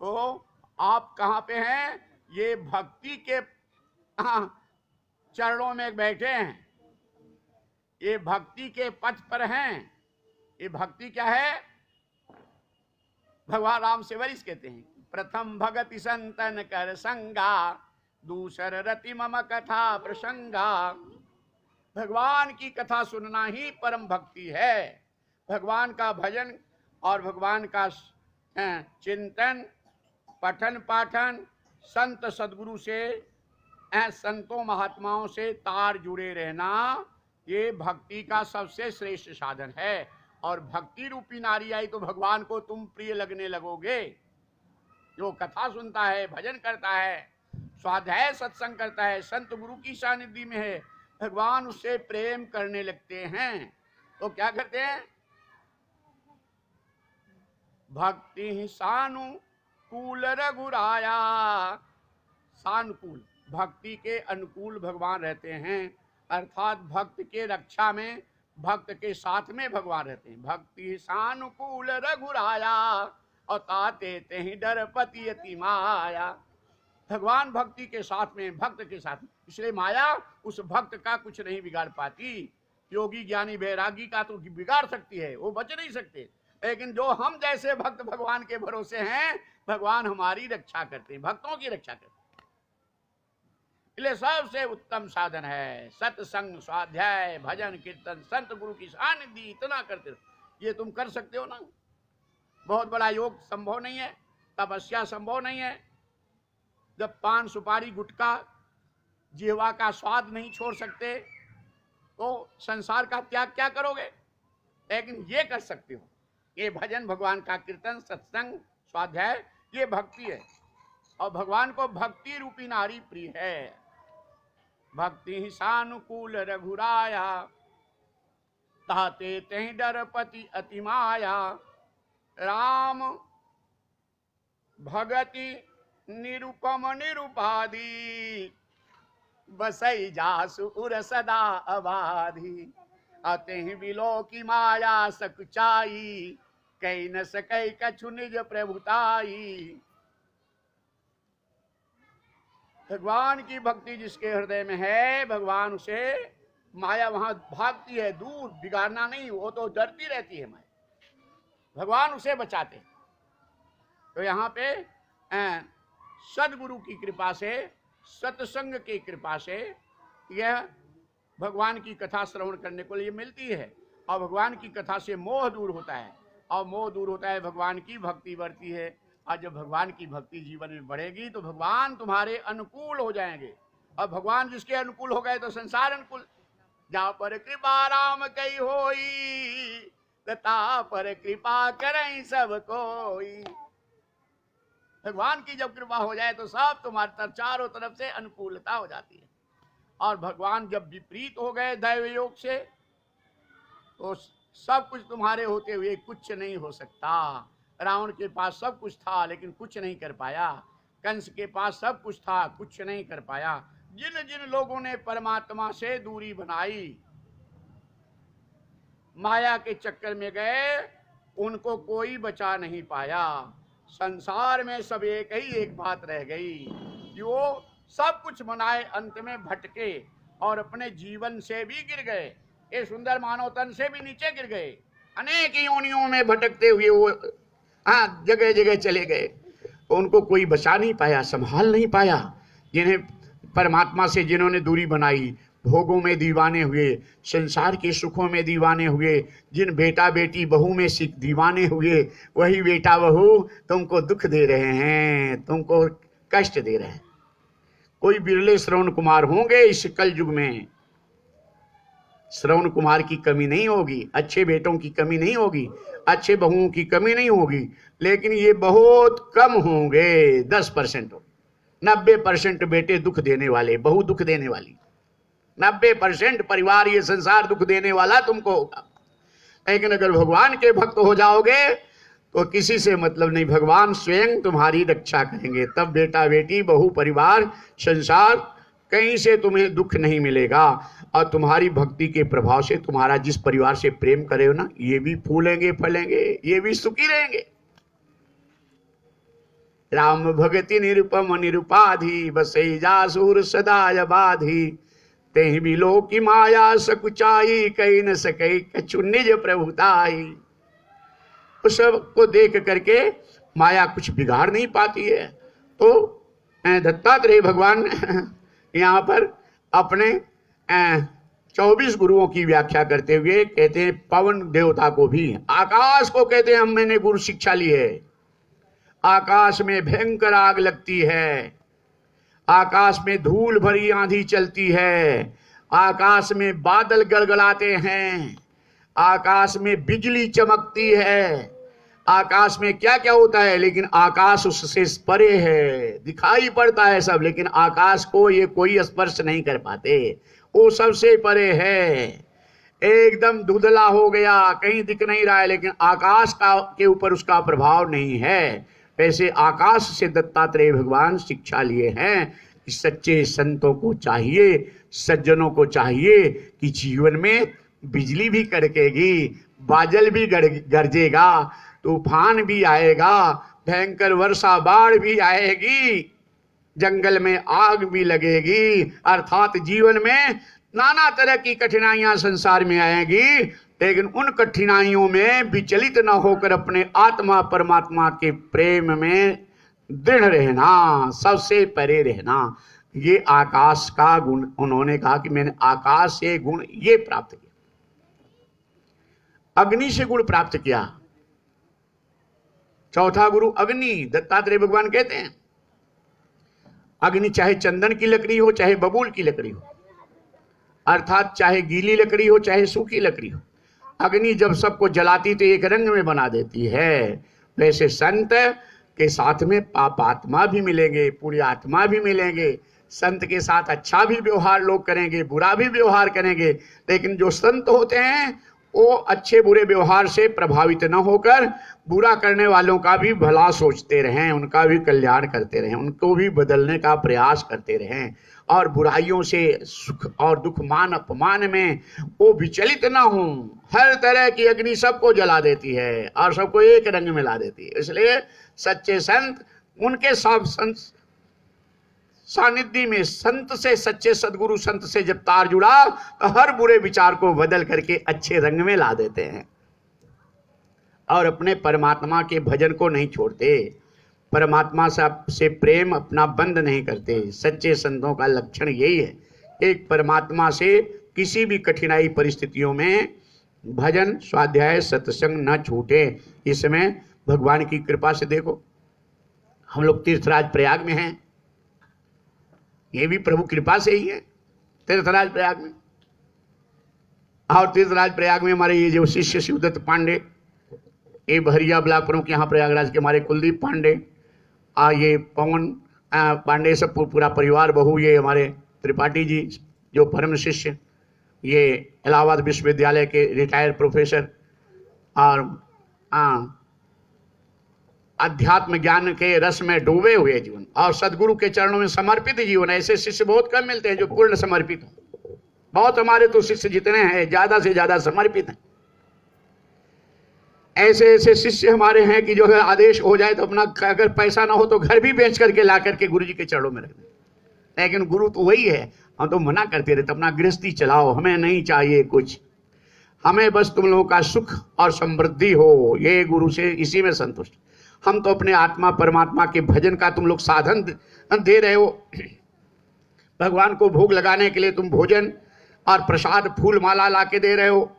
तो आप कहां पे हैं? ये भक्ति के चरणों में बैठे हैं, ये भक्ति के पथ पर हैं। ये भक्ति क्या है? भगवान राम से वरिष्ठ कहते हैं, प्रथम भगति संतन कर संगा, दूसर रति मम कथा प्रसंगा। भगवान की कथा सुनना ही परम भक्ति है। भगवान का भजन और भगवान का चिंतन, पठन पाठन, संत सदगुरु से, संतों महात्माओं से तार जुड़े रहना, ये भक्ति का सबसे श्रेष्ठ साधन है। और भक्ति रूपी नारी आई तो भगवान को तुम प्रिय लगने लगोगे। जो कथा सुनता है, भजन करता है, स्वाध्याय सत्संग करता है, संत गुरु की सानिध्य में है, भगवान उससे प्रेम करने लगते हैं। तो क्या करते हैं? भक्ति सानुकूल रघुराया। सानुकूल, भक्ति के अनुकूल भगवान रहते हैं, अर्थात भक्त के रक्षा में, भक्त के साथ में भगवान रहते हैं। भक्ति सानुकूल रघुराया, और ताते तेहि डरपति अति माया। भगवान भक्ति के साथ में, भक्त के साथ में, इसलिए माया उस भक्त का कुछ नहीं बिगाड़ पाती। योगी ज्ञानी वैरागी का तो बिगाड़ सकती है, वो बच नहीं सकते, लेकिन जो हम जैसे भक्त भगवान के भरोसे हैं, भगवान हमारी रक्षा करते हैं, भक्तों की रक्षा करते हैं। इसलिए सबसे उत्तम साधन है सत्संग, स्वाध्याय, भजन, कीर्तन, संत गुरु की सानिध्य। इतना करते रहो। ये तुम कर सकते हो ना। बहुत बड़ा योग संभव नहीं है, तपस्या संभव नहीं है। जब पान सुपारी गुटखा जीवा का स्वाद नहीं छोड़ सकते तो संसार का त्याग क्या करोगे? लेकिन ये कर सकते हो। ये भजन, भगवान का कीर्तन, सत्संग, स्वाध्याय, ये भक्ति है। और भगवान को भक्ति रूपी नारी प्रिय है। भक्ति सानुकूल रघुराया, ताते तेहि डरपति अति माया। राम भगति निरुपम निरुपाधि, बसई जासु उर सदा अबाधि। अतिहि बिलो की माया सकुचाई, कई न सकई कछु निज प्रभुताई। भगवान की भक्ति जिसके हृदय में है, भगवान उसे, माया वहां भागती है दूर, बिगाड़ना नहीं, वो तो डरती रहती है माया, भगवान उसे बचाते। तो यहाँ पे सदगुरु की कृपा से, सत्संग की कृपा से यह भगवान की कथा श्रवण करने को लिए मिलती है। और भगवान की कथा से मोह दूर होता है, और मोह दूर होता है, भगवान की भक्ति बढ़ती है। और जब भगवान की भक्ति जीवन में बढ़ेगी तो भगवान तुम्हारे अनुकूल हो जाएंगे। और भगवान जिसके अनुकूल हो गए तो संसार अनुकूल। जहाँ पर कृपा राम कई होई, तथा पर कृपा करें सब कोई। भगवान की जब कृपा हो जाए तो सब तुम्हारे चारों तरफ से अनुकूलता हो जाती है। और भगवान जब विपरीत हो गए दैव योग से, तो सब कुछ तुम्हारे होते हुए कुछ नहीं हो सकता। रावण के पास सब कुछ था लेकिन कुछ नहीं कर पाया, कंस के पास सब कुछ था, कुछ नहीं कर पाया। जिन जिन लोगों ने परमात्मा से दूरी बनाई, माया के चक्कर में गए, उनको कोई बचा नहीं पाया। संसार में सब एक ही एक बात रह गई कि वो सब कुछ मनाए, अंत में भटके और अपने जीवन से भी गिर गए, ये सुंदर मानव तन से भी नीचे गिर गए। अनेक योनियों में भटकते हुए वो जगह जगह चले गए। उनको कोई बचा नहीं पाया, संभाल नहीं पाया। जिन्हें परमात्मा से जिन्होंने दूरी बनाई, भोगों में दीवाने हुए, संसार के सुखों में दीवाने हुए, जिन बेटा बेटी बहू में दीवाने हुए, वही बेटा बहू तुमको दुख दे रहे हैं, तुमको कष्ट दे रहे हैं। कोई बिरले श्रवण कुमार होंगे इस कल युग में। श्रवण कुमार की कमी नहीं होगी, अच्छे बेटों की कमी नहीं होगी, अच्छे बहुओं की कमी नहीं होगी, लेकिन ये बहुत कम होंगे, 10% हो। 90% बेटे दुख देने वाले, बहू दुख देने वाली, 90% परिवार, ये संसार दुख देने वाला तुमको होगा। लेकिन अगर भगवान के भक्त हो जाओगे तो किसी से मतलब नहीं, भगवान स्वयं तुम्हारी रक्षा करेंगे। तब बेटा बेटी बहू परिवार संसार कहीं से तुम्हें दुख नहीं मिलेगा। और तुम्हारी भक्ति के प्रभाव से तुम्हारा जिस परिवार से प्रेम करे हो ना, ये भी फूलेंगे फलेंगे, ये भी सुखी रहेंगे। राम भगति निरुपम निरुपाधि, बसई जासूर सदा बाधी, तेहि भी लोक की माया सकुचाई, कहीं न सके कछु निज प्रभुताई। उस सबको देख करके माया कुछ बिगाड़ नहीं पाती है। तो दत्तात्रेय भगवान यहाँ पर अपने 24 गुरुओं की व्याख्या करते हुए कहते हैं, पवन देवता को भी, आकाश को कहते हैं मैंने गुरु शिक्षा ली है। आकाश में भयंकर आग लगती है, आकाश में धूल भरी आंधी चलती है, आकाश में बादल गड़गड़ाते हैं, आकाश में बिजली चमकती है, आकाश में क्या क्या होता है, लेकिन आकाश उससे परे है। दिखाई पड़ता है सब, लेकिन आकाश को ये कोई स्पर्श नहीं कर पाते, वो सबसे परे है। एकदम धुंधला हो गया, कहीं दिख नहीं रहा है, लेकिन आकाश का के ऊपर उसका प्रभाव नहीं है। वैसे आकाश से दत्तात्रेय भगवान शिक्षा लिए हैं कि सच्चे संतों को चाहिए, सज्जनों को चाहिए कि जीवन में बिजली भी कड़केगी, बादल भी गरजेगा, तूफान भी आएगा, भयंकर वर्षा बाढ़ भी आएगी, जंगल में आग भी लगेगी, अर्थात जीवन में नाना तरह की कठिनाइयां संसार में आएगी। लेकिन उन कठिनाइयों में विचलित न होकर अपने आत्मा परमात्मा के प्रेम में दृढ़ रहना, सबसे परे रहना, ये आकाश का गुण। उन्होंने कहा कि मैंने आकाश से गुण ये प्राप्त किया, अग्नि से गुण प्राप्त किया। चौथा गुरु अग्नि, दत्तात्रेय भगवान कहते हैं अग्नि चाहे चंदन की लकड़ी हो, चाहे बबूल की लकड़ी हो, अर्थात चाहे गीली लकड़ी हो चाहे सूखी लकड़ी हो, अग्नि जब सबको जलाती तो एक रंग में बना देती है। वैसे संत के साथ में पापात्मा भी मिलेंगे, पुण्यात्मा भी मिलेंगे। संत के साथ अच्छा भी व्यवहार लोग करेंगे, बुरा भी व्यवहार करेंगे, लेकिन जो संत होते हैं वो अच्छे बुरे व्यवहार से प्रभावित न होकर बुरा करने वालों का भी भला सोचते रहें, उनका भी कल्याण करते रहें, उनको भी बदलने का प्रयास करते रहें, और बुराइयों से सुख और दुख मान अपमान में वो विचलित ना हो। हर तरह की अग्नि सबको जला देती है और सबको एक रंग में ला देती है। इसलिए सच्चे संत, उनके सब संत सानिध्य में, संत से, सच्चे सदगुरु संत से जब तार जुड़ा तो हर बुरे विचार को बदल करके अच्छे रंग में ला देते हैं और अपने परमात्मा के भजन को नहीं छोड़ते, परमात्मा से प्रेम अपना बंद नहीं करते। सच्चे संतों का लक्षण यही है, एक परमात्मा से किसी भी कठिनाई परिस्थितियों में भजन स्वाध्याय सत्संग न छूटे। इस समय भगवान की कृपा से देखो, हम लोग तीर्थराज प्रयाग में हैं, ये भी प्रभु कृपा से ही है तीर्थराज प्रयाग में। और तीर्थराज प्रयाग में हमारे ये जो शिष्य शिवदत्त पांडे, ये बहरिया बिलासपुर के यहाँ प्रयागराज के हमारे कुलदीप पांडे, ये पवन पांडे, सब पूरा परिवार, बहू ये हमारे त्रिपाठी जी जो परम शिष्य, ये इलाहाबाद विश्वविद्यालय के रिटायर्ड प्रोफेसर और अध्यात्म ज्ञान के रस में डूबे हुए जीवन और सदगुरु के चरणों में समर्पित जीवन। ऐसे शिष्य बहुत कम मिलते हैं जो पूर्ण समर्पित हो। बहुत हमारे तो शिष्य जितने हैं ज्यादा से ज्यादा समर्पित हैं, ऐसे ऐसे शिष्य हमारे हैं कि जो अगर आदेश हो जाए तो अपना, अगर पैसा ना हो तो घर भी बेच करके ला करके गुरु जी के चरणों में रख दें। लेकिन गुरु तो वही है, हम तो मना करते रहते, अपना गृहस्थी चलाओ, हमें नहीं चाहिए कुछ, हमें बस तुम लोगों का सुख और समृद्धि हो, ये गुरु से इसी में संतुष्ट। हम तो अपने आत्मा परमात्मा के भजन का तुम लोग साधन दे रहे हो, भगवान को भोग लगाने के लिए तुम भोजन और प्रसाद फूल माला ला के दे रहे हो,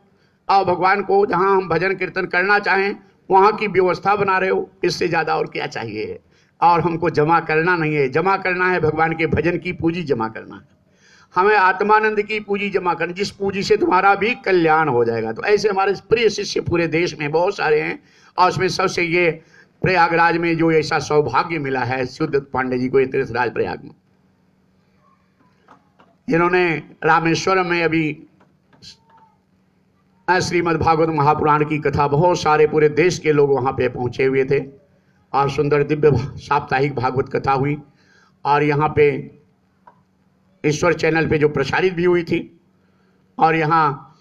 और भगवान को जहां हम भजन कीर्तन करना चाहें वहां की व्यवस्था बना रहे हो। इससे ज़्यादा और क्या चाहिए? और हमको जमा करना नहीं है, जमा करना है भगवान के भजन की पूंजी जमा करना है, हमें आत्मानंद की पूंजी जमा करनी, जिस पूंजी से तुम्हारा भी कल्याण हो जाएगा। तो ऐसे हमारे प्रिय शिष्य पूरे देश में बहुत सारे हैं, और उसमें सबसे ये प्रयागराज में जो ऐसा सौभाग्य मिला है शुद्ध पांडे जी को, ये तीर्थराज प्रयाग में, जिन्होंने रामेश्वरम में अभी श्रीमद् भागवत महापुराण की कथा, बहुत सारे पूरे देश के लोग वहाँ पे पहुँचे हुए थे, और सुंदर दिव्य साप्ताहिक भागवत कथा हुई, और यहाँ पे ईश्वर चैनल पे जो प्रसारित भी हुई थी। और यहाँ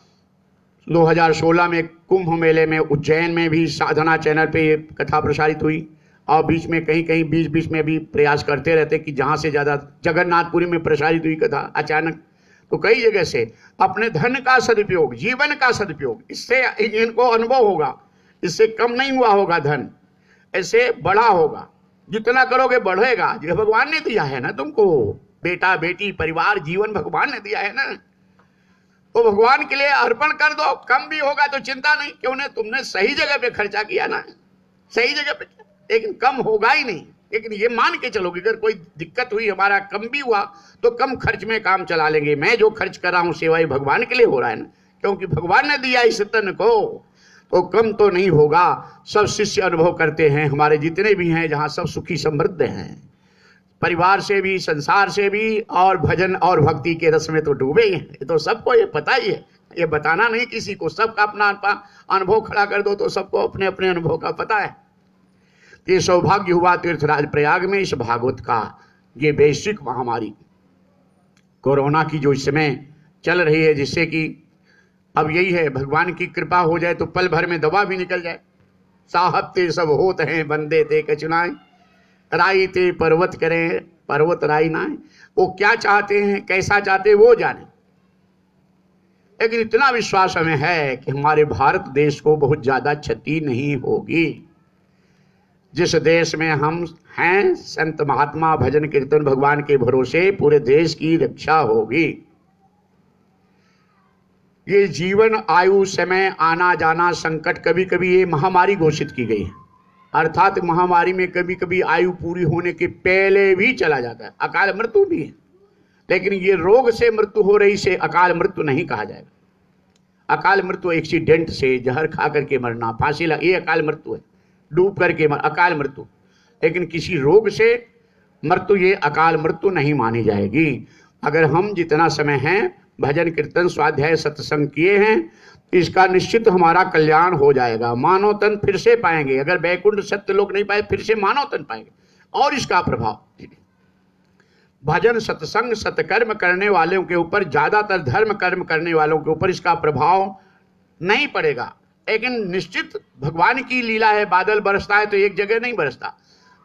2016 में कुंभ मेले में उज्जैन में भी साधना चैनल पे ये कथा प्रसारित हुई, और बीच में कहीं कहीं बीच बीच में भी प्रयास करते रहते कि जहाँ से ज़्यादा, जगन्नाथपुरी में प्रसारित हुई कथा अचानक, तो कई जगह से अपने धन का सदुपयोग, जीवन का सदुपयोग, इससे इनको अनुभव होगा, इससे कम नहीं हुआ होगा धन, ऐसे बड़ा होगा, जितना करोगे बढ़ेगा। जो भगवान ने दिया है ना तुमको, बेटा बेटी परिवार जीवन भगवान ने दिया है ना, तो भगवान के लिए अर्पण कर दो, कम भी होगा तो चिंता नहीं, क्यों नहीं, तुमने सही जगह पे खर्चा किया ना, सही जगह पे, लेकिन कम होगा ही नहीं। लेकिन ये मान के चलोगे अगर कोई दिक्कत हुई, हमारा कम भी हुआ तो कम खर्च में काम चला लेंगे। मैं जो खर्च कर रहा हूँ सेवाई भगवान के लिए हो रहा है ना, क्योंकि भगवान ने दिया इस तन को, तो कम तो नहीं होगा। सब शिष्य अनुभव करते हैं, हमारे जितने भी हैं जहाँ, सब सुखी समृद्ध हैं, परिवार से भी संसार से भी, और भजन और भक्ति के रस में तो डूबे ही हैं। ये तो सबको ये पता ही है, ये बताना नहीं किसी को, सबका अपना अनुभव खड़ा कर दो तो सबको अपने अपने अनुभव का पता है। ये सौभाग्य हुआ तीर्थराज प्रयाग में इस भागवत का, ये वैश्विक महामारी कोरोना की जो इस समय चल रही है, जिससे कि अब यही है भगवान की कृपा हो जाए तो पल भर में दवा भी निकल जाए। साहब ते सब होत हैं बंदे ते कचुनाए, राई ते पर्वत करें पर्वत राई नाए। वो क्या चाहते हैं, कैसा चाहते हैं वो जाने, लेकिन इतना विश्वास हमें है कि हमारे भारत देश को बहुत ज्यादा क्षति नहीं होगी। जिस देश में हम हैं, संत महात्मा भजन कीर्तन भगवान के भरोसे पूरे देश की रक्षा होगी। ये जीवन आयु समय आना जाना संकट, कभी कभी ये महामारी घोषित की गई है, अर्थात महामारी में कभी कभी आयु पूरी होने के पहले भी चला जाता है, अकाल मृत्यु भी है। लेकिन ये रोग से मृत्यु हो रही से अकाल मृत्यु नहीं कहा जाएगा। अकाल मृत्यु एक्सीडेंट से, जहर खा करके मरना, फांसी लगा, ये अकाल मृत्यु है, डूब करके अकाल मृत्यु। लेकिन किसी रोग से मृत्यु, ये अकाल मृत्यु नहीं मानी जाएगी। अगर हम जितना समय है भजन कीर्तन स्वाध्याय सत्संग किए हैं, इसका निश्चित हमारा कल्याण हो जाएगा। मानव तन फिर से पाएंगे, अगर वैकुंठ सत्य लोग नहीं पाए, फिर से मानव तन पाएंगे। और इसका प्रभाव भजन सत्संग सत्कर्म करने वालों के ऊपर, ज्यादातर धर्म कर्म करने वालों के ऊपर इसका प्रभाव नहीं पड़ेगा। लेकिन निश्चित भगवान की लीला है, बादल बरसता है तो एक जगह नहीं बरसता।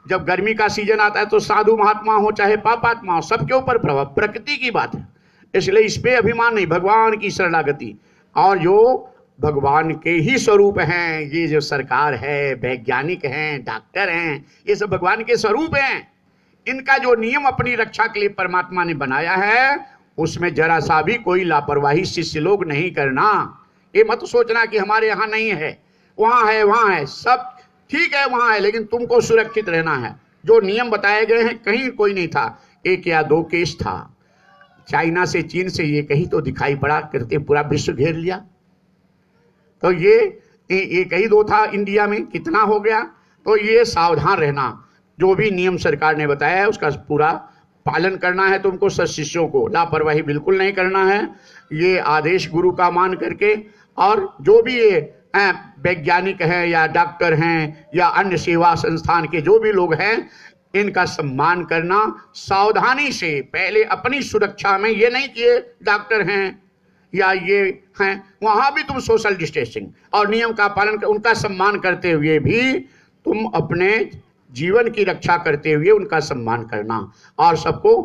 जब गर्मी का सीजन आता है तो साधु महात्मा हो चाहे पापात्मा हो, सबके ऊपर प्रभाव, प्रकृति की बात है। इसलिए इस पे अभिमान नहीं, भगवान की शरणागति। और जो भगवान के ही स्वरूप हैं, ये जो सरकार है, वैज्ञानिक हैं, डॉक्टर हैं, ये सब भगवान के स्वरूप हैं। इनका जो नियम अपनी रक्षा के लिए परमात्मा ने बनाया है, उसमें जरा सा भी कोई लापरवाही शिष्य लोग नहीं करना। ये मत सोचना कि हमारे यहाँ नहीं है, वहाँ है, वहाँ है, सब ठीक है, वहाँ है, लेकिन तुमको सुरक्षित रहना है। जो नियम बताए गए हैं कहीं कोई नहीं था, एक या दो केस था, चाइना से चीन से ये कहीं तो दिखाई पड़ा करते पूरा विश्व घेर लिया। तो ये कहीं दो था, इंडिया में कितना हो गया। तो ये सावधान रहना, जो भी नियम सरकार ने बताया है उसका पूरा पालन करना है तुमको, सब शिष्यों को लापरवाही बिल्कुल नहीं करना है। ये आदेश गुरु का मान करके, और जो भी ये वैज्ञानिक हैं या डॉक्टर हैं या अन्य सेवा संस्थान के जो भी लोग हैं, इनका सम्मान करना सावधानी से। पहले अपनी सुरक्षा में, ये नहीं कि ये डॉक्टर हैं, या ये हैं, वहां भी तुम सोशल डिस्टेंसिंग और नियम का पालन कर, उनका सम्मान करते हुए भी तुम अपने जीवन की रक्षा करते हुए उनका सम्मान करना और सबको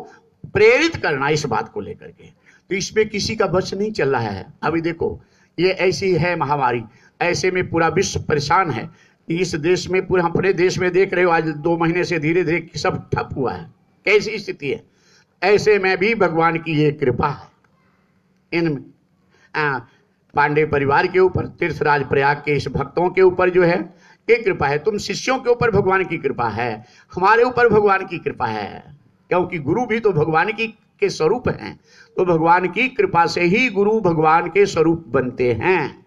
प्रेरित करना इस बात को लेकर के। तो इसमें किसी का बस नहीं चल रहा है। अभी देखो ये ऐसी है महामारी, ऐसे में पूरा विश्व परेशान है। इस देश में, पूरे अपने देश में देख रहे हो आज 2 महीने से धीरे धीरे सब ठप हुआ है, कैसी स्थिति है। ऐसे में भी भगवान की ये कृपा है इन पांडे परिवार के ऊपर, तीर्थराज प्रयाग के इस भक्तों के ऊपर जो है ये कृपा है। तुम शिष्यों के ऊपर भगवान की कृपा है, हमारे ऊपर भगवान की कृपा है, क्योंकि गुरु भी तो भगवान की के स्वरूप हैं। तो भगवान की कृपा से ही गुरु भगवान के स्वरूप बनते हैं।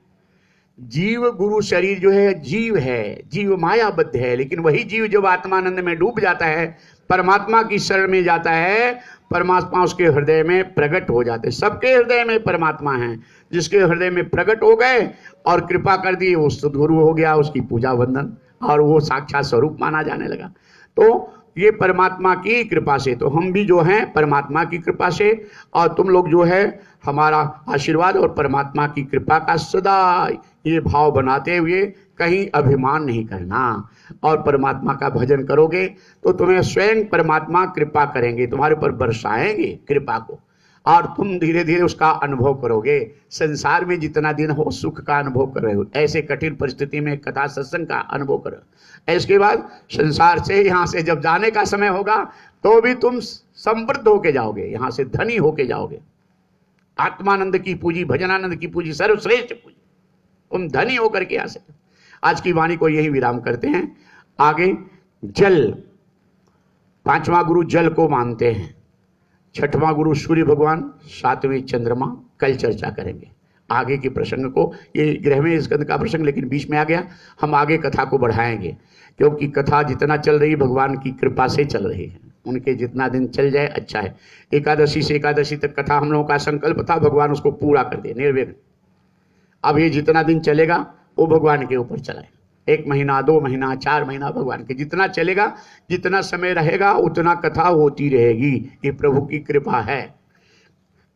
जीव गुरु शरीर जो है जीव है, जीव मायाबद्ध है, लेकिन वही जीव जब आत्मानंद में डूब जाता है, परमात्मा की शरण में जाता है, परमात्मा उसके हृदय में प्रकट हो जाते। सबके हृदय में परमात्मा है, जिसके हृदय में प्रकट हो गए और कृपा कर दी, वो सद्गुरु हो गया, उसकी पूजा वंदन और वो साक्षात स्वरूप माना जाने लगा। तो ये परमात्मा की कृपा से, तो हम भी जो हैं परमात्मा की कृपा से, और तुम लोग जो है हमारा आशीर्वाद और परमात्मा की कृपा का सदा ये भाव बनाते हुए कहीं अभिमान नहीं करना। और परमात्मा का भजन करोगे तो तुम्हें स्वयं परमात्मा कृपा करेंगे, तुम्हारे ऊपर बरसाएंगे कृपा को, और तुम धीरे धीरे उसका अनुभव करोगे। संसार में जितना दिन हो सुख का अनुभव कर रहे हो, ऐसे कठिन परिस्थिति में कथा सत्संग का अनुभव करो। इसके बाद संसार से यहाँ से जब जाने का समय होगा तो भी तुम समृद्ध होके जाओगे, यहाँ से धनी होके जाओगे। आत्मानंद की पूजी, भजनानंद की पूजी, सर्वश्रेष्ठ पूजी, तुम धनी होकर के आ सकते। आज की वाणी को यही विराम करते हैं। आगे जल, 5वां गुरु जल को मानते हैं, 6वां गुरु सूर्य भगवान, 7वें चंद्रमा। कल चर्चा करेंगे आगे के प्रसंग को। ये 11वें स्कंद का प्रसंग लेकिन बीच में आ गया, हम आगे कथा को बढ़ाएंगे, क्योंकि कथा जितना चल रही भगवान की कृपा से चल रही है। उनके जितना दिन चल जाए अच्छा है। एकादशी से एकादशी तक कथा हम लोगों का संकल्प था, भगवान उसको पूरा कर दे निर्विघ्न। अब ये जितना दिन चलेगा वो भगवान के ऊपर चलाए, 1 महीना 2 महीना 4 महीना, भगवान के जितना चलेगा, जितना समय रहेगा उतना कथा होती रहेगी। ये प्रभु की कृपा है,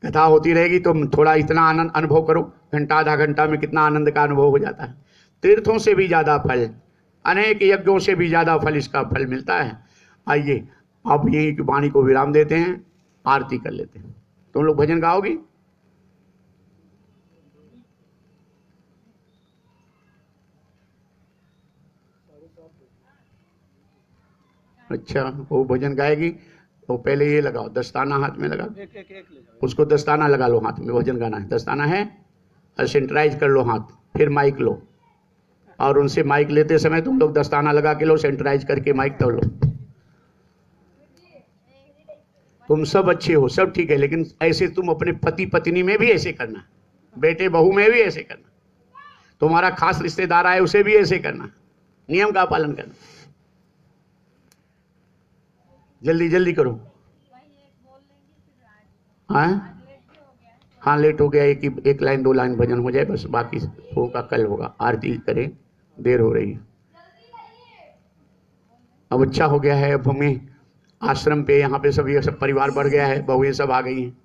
कथा होती रहेगी। तुम थोड़ा इतना आनंद अनुभव करो, घंटा आधा घंटा में कितना आनंद का अनुभव हो जाता है। तीर्थों से भी ज़्यादा फल, अनेक यज्ञों से भी ज़्यादा फल इसका फल मिलता है। आइए अब यही की वाणी को विराम देते हैं, आरती कर लेते हैं। तुम लोग भजन गाओगी? अच्छा, वो भजन गाएगी तो पहले ये लगाओ, दस्ताना हाथ में लगा, उसको दस्ताना लगा लो हाथ में। भजन गाना है, दस्ताना है और सेंटराइज कर लो हाथ, फिर माइक लो और उनसे माइक लेते समय तुम लोग दस्ताना लगा के लो, सेंटराइज करके माइक तो लो। तुम सब अच्छे हो, सब ठीक है, लेकिन ऐसे तुम अपने पति पत्नी में भी ऐसे करना, बेटे बहू में भी ऐसे करना, तुम्हारा खास रिश्तेदार आए उसे भी ऐसे करना, नियम का पालन करना। जल्दी जल्दी करो। हाँ लेट हो गया, एक लाइन 2 लाइन भजन हो जाए बस, बाकी होगा कल होगा। आरती करें, देर हो रही है। अब अच्छा हो गया है, अब हमें आश्रम पे यहाँ पे सब परिवार बढ़ गया है, बहुएं सब आ गई हैं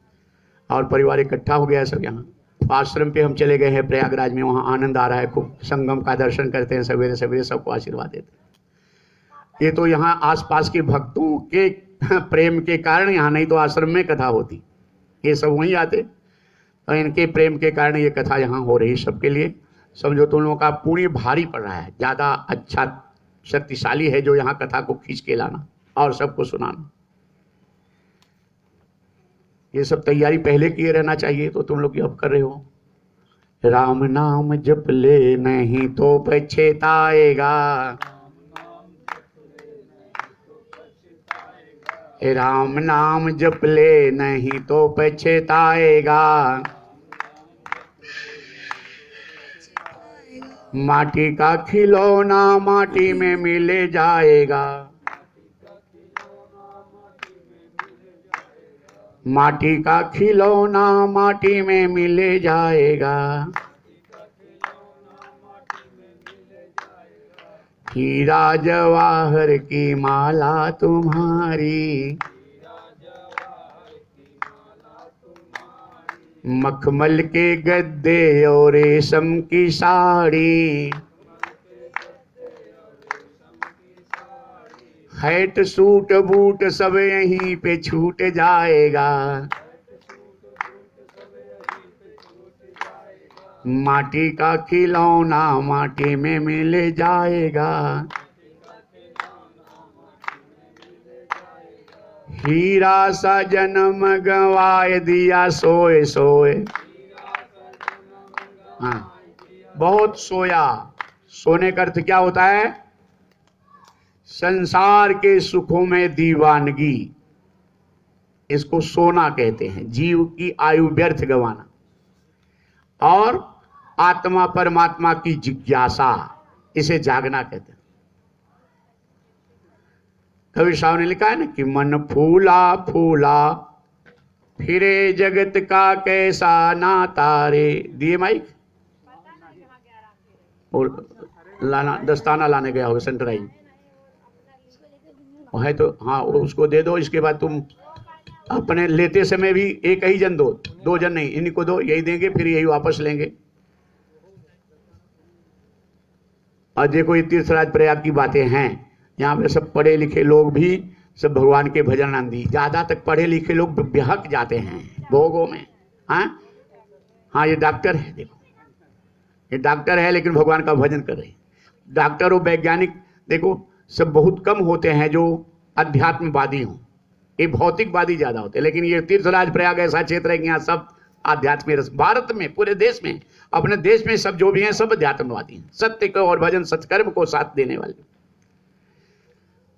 और परिवार इकट्ठा हो गया है सब यहाँ। आश्रम पे हम चले गए हैं प्रयागराज में, वहाँ आनंद आ रहा है खूब, संगम का दर्शन करते हैं सवेरे सवेरे, सबको आशीर्वाद देते हैं। ये तो यहाँ आसपास के भक्तों के प्रेम के कारण यहाँ, नहीं तो आश्रम में कथा होती, ये सब वहीं आते, तो इनके प्रेम के कारण ये कथा यहाँ हो रही सबके लिए। समझो तुम लोगों का पुण्य भारी पड़ रहा है, ज़्यादा अच्छा शक्तिशाली है जो यहाँ कथा को खींच के लाना और सबको सुनाना। ये सब तैयारी पहले किए रहना चाहिए, तो तुम लोग अब कर रहे हो। राम नाम जप ले नहीं तो पछताएगा, राम नाम जप ले नहीं तो पछताएगा, माटी का खिलौना माटी में मिल जाएगा, माटी का खिलौना माटी में मिल जाएगा, हीरा जवाहर की माला तुम्हारी, मखमल के गद्दे और रेशम की साड़ी, हैट सूट बूट सब यहीं पे छूट जाएगा, माटी का खिलौना माटी में मिल जाएगा, हीरा सा जन्म गंवाए दिया सोए सोए। हाँ, बहुत सोया। सोने का अर्थ क्या होता है? संसार के सुखों में दीवानगी, इसको सोना कहते हैं। जीव की आयु व्यर्थ गंवाना, और आत्मा परमात्मा की जिज्ञासा, इसे जागना कहते हैं। कबीर साहब ने लिखा है ना कि मन फूला फूला फिरे जगत का कैसा नाता रे। दिए माइक और लाना, दस्ताना लाने गया होगा सेंटराइज है तो हाँ उसको दे दो। इसके बाद तुम अपने लेते समय भी एक ही जन दो, दो जन नहीं, इन्हीं को दो, यही देंगे फिर यही वापस लेंगे। और देखो ये तीर्थराज प्रयाग की बातें हैं, यहाँ पे सब पढ़े लिखे लोग भी सब भगवान के भजन आंदी, ज्यादा तक पढ़े लिखे लोग बहक जाते हैं भोगों में। हाँ ये डॉक्टर है, देखो ये डॉक्टर है लेकिन भगवान का भजन कर रहे हैं। डॉक्टर और वैज्ञानिक देखो सब बहुत कम होते हैं जो अध्यात्मवादी हों, ये भौतिकवादी ज्यादा होते हैं। लेकिन ये तीर्थराज प्रयाग ऐसा क्षेत्र है कि यहाँ सब आध्यात्मिक रस, भारत में पूरे देश में, अपने देश में सब जो भी हैं सब अध्यात्मवादी हैं, सत्य को और भजन सत्कर्म को साथ देने वाले।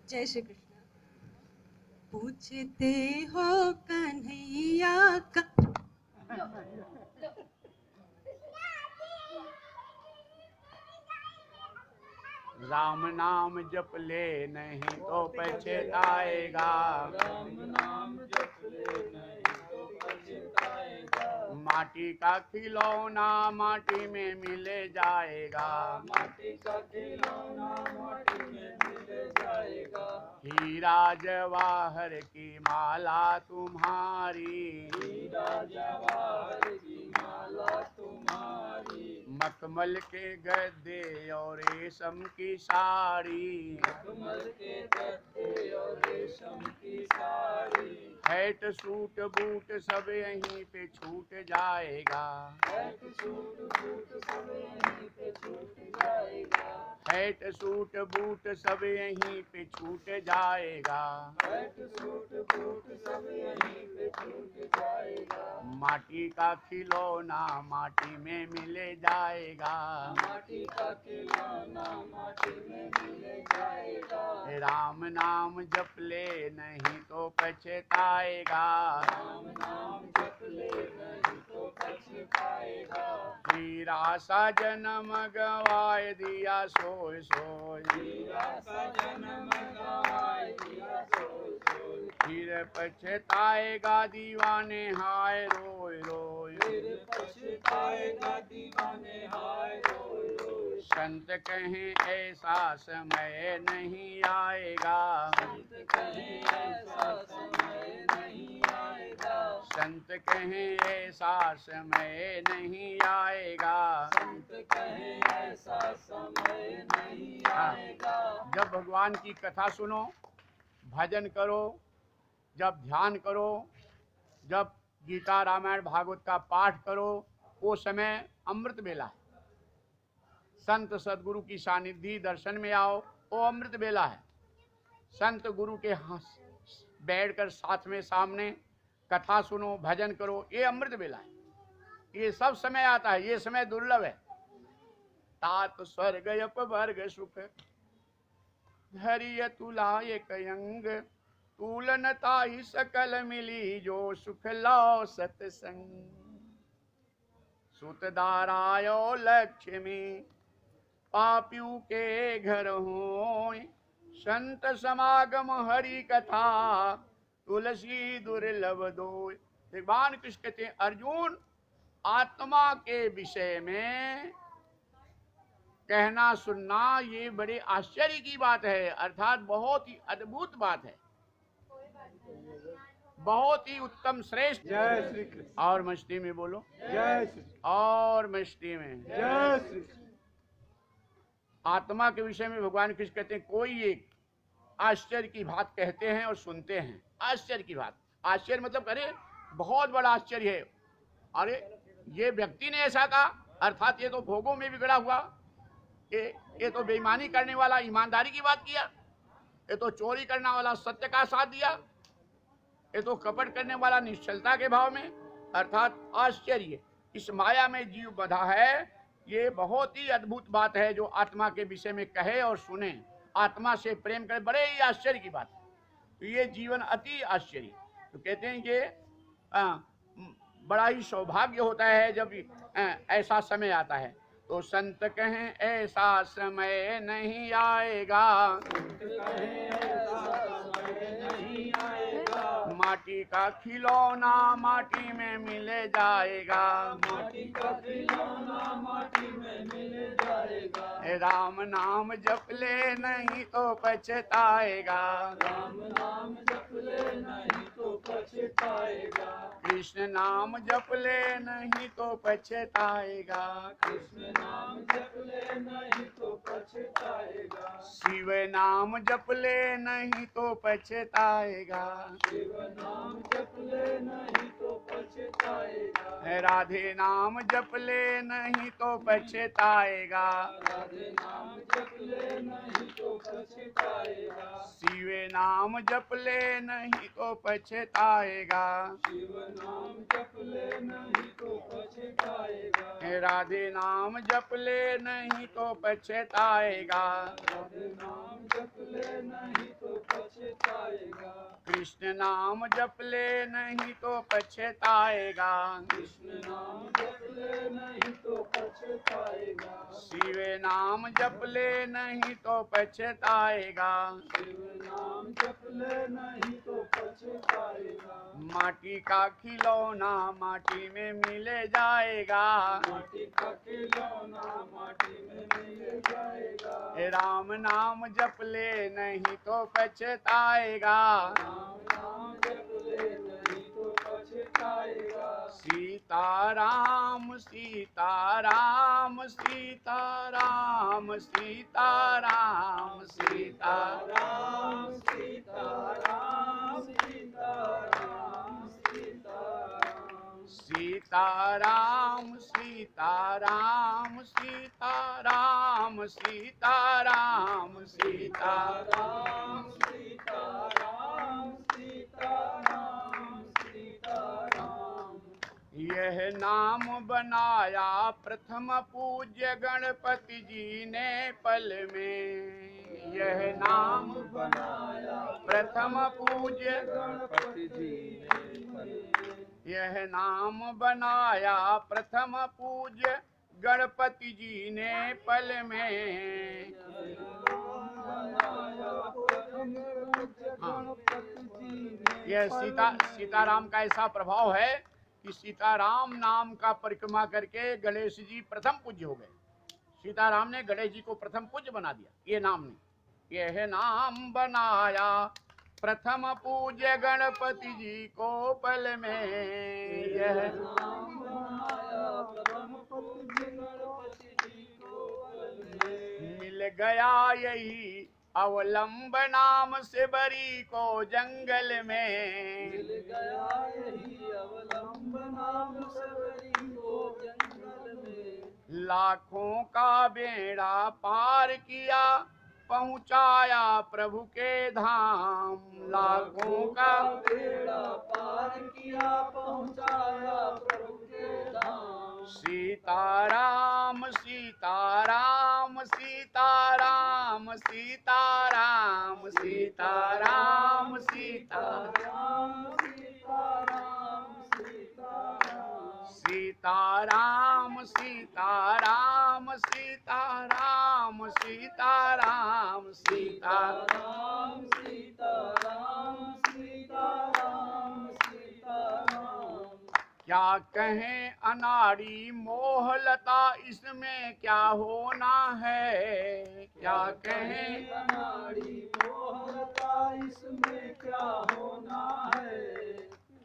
जय श्री कृष्ण। पूछते हो कन्हैया का, राम नाम जप ले नहीं तो पछताएगा, राम नाम जप ले नहीं तो पछताएगा, माटी का खिलौना माटी में मिल जाएगा, माटी का खिलौना माटी में मिल जाएगा, हीरा जवाहर की माला तुम्हारी, हीरा जवाहर की माला तुम्हारी, मखमल के गद्दे और रेशम की साड़ी, कमल के गद्दे और रेशम की साड़ी, हैट सूट बूट सब यहीं पे छूट जाएगा, हैट सूट बूट सब यहीं पे छूट जाएगा, हैट सूट बूट सब यहीं पे छूट जाएगा, हैट सूट बूट सब यहीं पे छूट जाएगा, माटी का खिलौना माटी में मिले जाएगा, माटी का खिलौना माटी में मिल जाएगा, राम नाम जप ले नहीं तो पछताएगा, राम नाम जप ले नहीं तो पछताएगा, हीरा सा जन्म गवाए दिया सोए सोए, हीरा सा जन्म गवाए दिया सोए सोए, फिर पछताएगा दीवाने हाय रोए रोए, फिर पछताएगा दीवाने हाय रोए रोए, संत कहें ऐसा समय नहीं आएगा, संत कहें ऐसा समय नहीं आएगा, संत कहें ऐसा समय नहीं आएगा। संत कहें ऐसा समय नहीं आएगा, जब भगवान की कथा सुनो, भजन करो, जब ध्यान करो, जब गीता रामायण भागवत का पाठ करो, वो समय अमृत बेला है। संत सदगुरु की सानिध्य दर्शन में आओ, वो अमृत बेला है। संत गुरु के बैठकर साथ में सामने कथा सुनो, भजन करो, ये अमृत बेला है। ये सब समय आता है, ये समय दुर्लभ है। तात स्वर्ग अपवर्ग सुख धैर्य तुला एक अंग, तुलनता ही सकल मिली जो सुख लाओ सत्संग, सुतदारायो लक्ष्मी पापियों के घर हो, संत समागम हरि कथा तुलसी दुर्लभ दो। भगवान कृष्ण कहते हैं अर्जुन, आत्मा के विषय में कहना सुनना ये बड़े आश्चर्य की बात है, अर्थात बहुत ही अद्भुत बात है। बहुत ही उत्तम श्रेष्ठ। जय श्री कृष्ण। और मस्ती में बोलो, जय श्री और मस्ती में। जय श्री कृष्ण। आत्मा के विषय में भगवान कृष्ण कहते हैं कोई एक आश्चर्य की बात कहते हैं और सुनते हैं। आश्चर्य की बात, आश्चर्य मतलब अरे बहुत बड़ा आश्चर्य है, अरे ये व्यक्ति ने ऐसा कहा, अर्थात ये तो भोगों में बिगड़ा हुआ, ये तो बेईमानी करने वाला ईमानदारी की बात किया, ये तो चोरी करने वाला सत्य का साथ दिया, ये तो कपट करने वाला निश्चलता के भाव में। अर्थात आश्चर्य, इस माया में जीव बंधा है। ये बहुत ही अद्भुत बात है जो आत्मा के विषय में कहे और सुने, आत्मा से प्रेम करे, बड़े ही आश्चर्य की बात। तो ये जीवन अति आश्चर्य। तो कहते हैं कि बड़ा ही सौभाग्य होता है जब ऐसा समय आता है। तो संत कहें ऐसा समय नहीं आएगा, माटी का खिलौना माटी में मिल जाएगा, माटी का खिलौना माटी में मिल जाएगा। राम नाम जप ले नहीं तो पछताएगा, राम नाम जप ले नहीं तो पछताएगा, कृष्ण नाम जप ले नहीं तो पछताएगा, कृष्ण नाम जप ले नहीं तो पछताएगा, शिव नाम जप ले नहीं तो पछताएगा, शिव नाम जप ले नहीं तो पछताएगा, राधे नाम जप ले नहीं तो पछताएगा, राधे नाम जप ले नहीं तो पछताएगा, शिव नाम जप ले नहीं तो पछताएगा, शिव नाम जप ले नहीं तो पछताएगा, राधे नाम जप ले नहीं तो पछताएगा, राधे नाम जप ले नहीं तो पछताएगा, कृष्ण नाम जप ले नहीं तो पछताएगा, कृष्ण नाम जप ले नहीं तो पछताएगा, शिव नाम जप ले नहीं तो पछताएगा, शिव नाम जप ले नहीं तो पछताएगा, माटी का खिलौना माटी में मिल जाएगा, माटी का खिलौना माटी में मिल जाएगा, राम नाम जप ले नहीं तो पछताएगा, राम नाम जप ले नहीं तो पछताएगा, सीताराम सीताराम सीताराम सीताराम सीताराम राम सीताराम सीताराम सीताराम, सीताराम सीताराम सीताराम सीताराम सीताराम सीताराम सीताराम सीताराम सीताराम, यह नाम बनाया प्रथम पूज्य गणपति जी ने पल में, यह नाम बनाया प्रथम पूज्य गणपति जी ने पल में, यह नाम बनाया प्रथम पूज्य गणपति जी ने पल में। बनाया प्रथम पूज्य गणपति जी ने यह पल सीताराम का ऐसा प्रभाव है कि सीताराम नाम का परिक्रमा करके गणेश जी प्रथम पूज्य हो गए। सीताराम ने गणेश जी को प्रथम पूज्य बना दिया ये नाम ने। यह नाम बनाया प्रथम पूज्य गणपति जी को पल में, यह नाम बनाया प्रथम पूज्य गणपति जी को पल में, मिल गया यही अवलंब नाम से बरी को जंगल में, मिल गया यही अवलंब नाम सबरी को जंगल में, लाखों का बेड़ा पार किया पहुंचाया प्रभु के धाम, लाखों का बेड़ा पार किया पहुंचाया प्रभु के धाम, सीताराम सीताराम सीताराम सीताराम सीताराम सीताराम सीताराम सीताराम सीताराम सीताराम सीताराम सीताराम सीताराम सीताराम सीताराम सीताराम, क्या कहें अनाड़ी मोहलता इसमें क्या होना है, क्या कहें अनाड़ी मोहलता इसमें क्या होना है,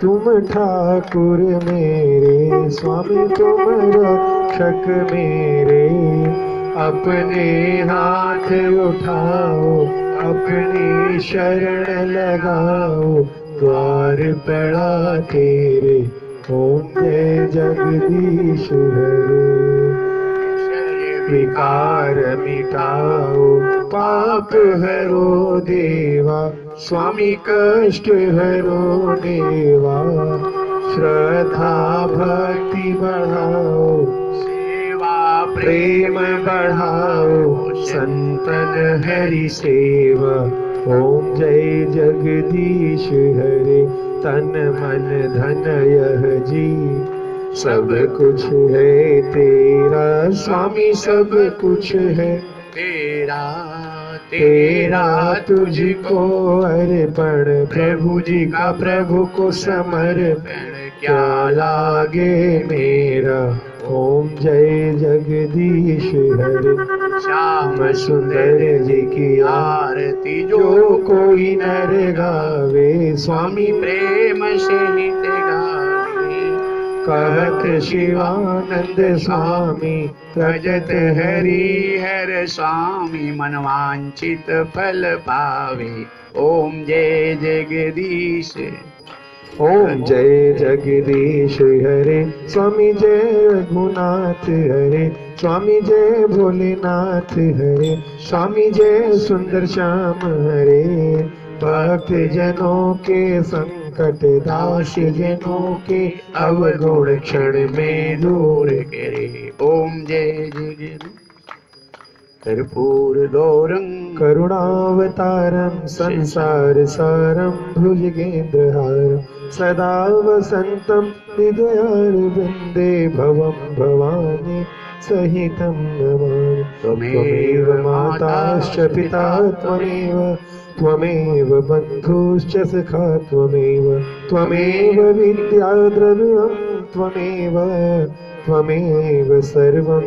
तुम ठाकुर मेरे, स्वामी तुम रक्षक मेरे। अपने हाथ उठाओ, अपनी शरण लगाओ, द्वार पड़ा तेरे, ओम जय जगदीश हरे। विकार मिटाओ, पाप हरो देवा, स्वामी कष्ट हरो देवा। श्रद्धा भक्ति बढ़ाओ, सेवा प्रेम बढ़ाओ, संतन हरि सेवा। ओम जय जगदीश हरे। तन मन धन यह जी, सब कुछ है तेरा, स्वामी सब कुछ है तेरा तेरा। तुझको अर्पण, प्रभु जी का प्रभु को समर्पण, क्या लागे मेरा। ओम जय जगदीश हरे। श्याम सुंदर जी की आरती जो कोई नर गावे, स्वामी प्रेम से नित गावे। कहत शिवानंद स्वामी, तजत हरि हर स्वामी, मनवांचित फल पावे। ओम जय जगदीश। ओम जय जगदीश हरे। स्वामी जय रघुनाथ हरे, स्वामी जय भोलेनाथ हरे, स्वामी जय सुंदर श्याम हरे। भक्त जनों के संकट, दास जनों के अवगुण, क्षण में दूर करे। ओम जय जगदीश। कर्पूर गौरं करुणावतारं, संसार सारं, भुजगेन्द्रहारं, सदा वसन्तं हृदयारविन्दे, भवं भवानी सहितं नमामि। त्वमेव माताश्च पिता त्वमेव, त्वमेव बन्धुश्च सखा त्वमेव, त्वमेव विद्या द्रविणं त्वमेव, त्वमेव सर्वं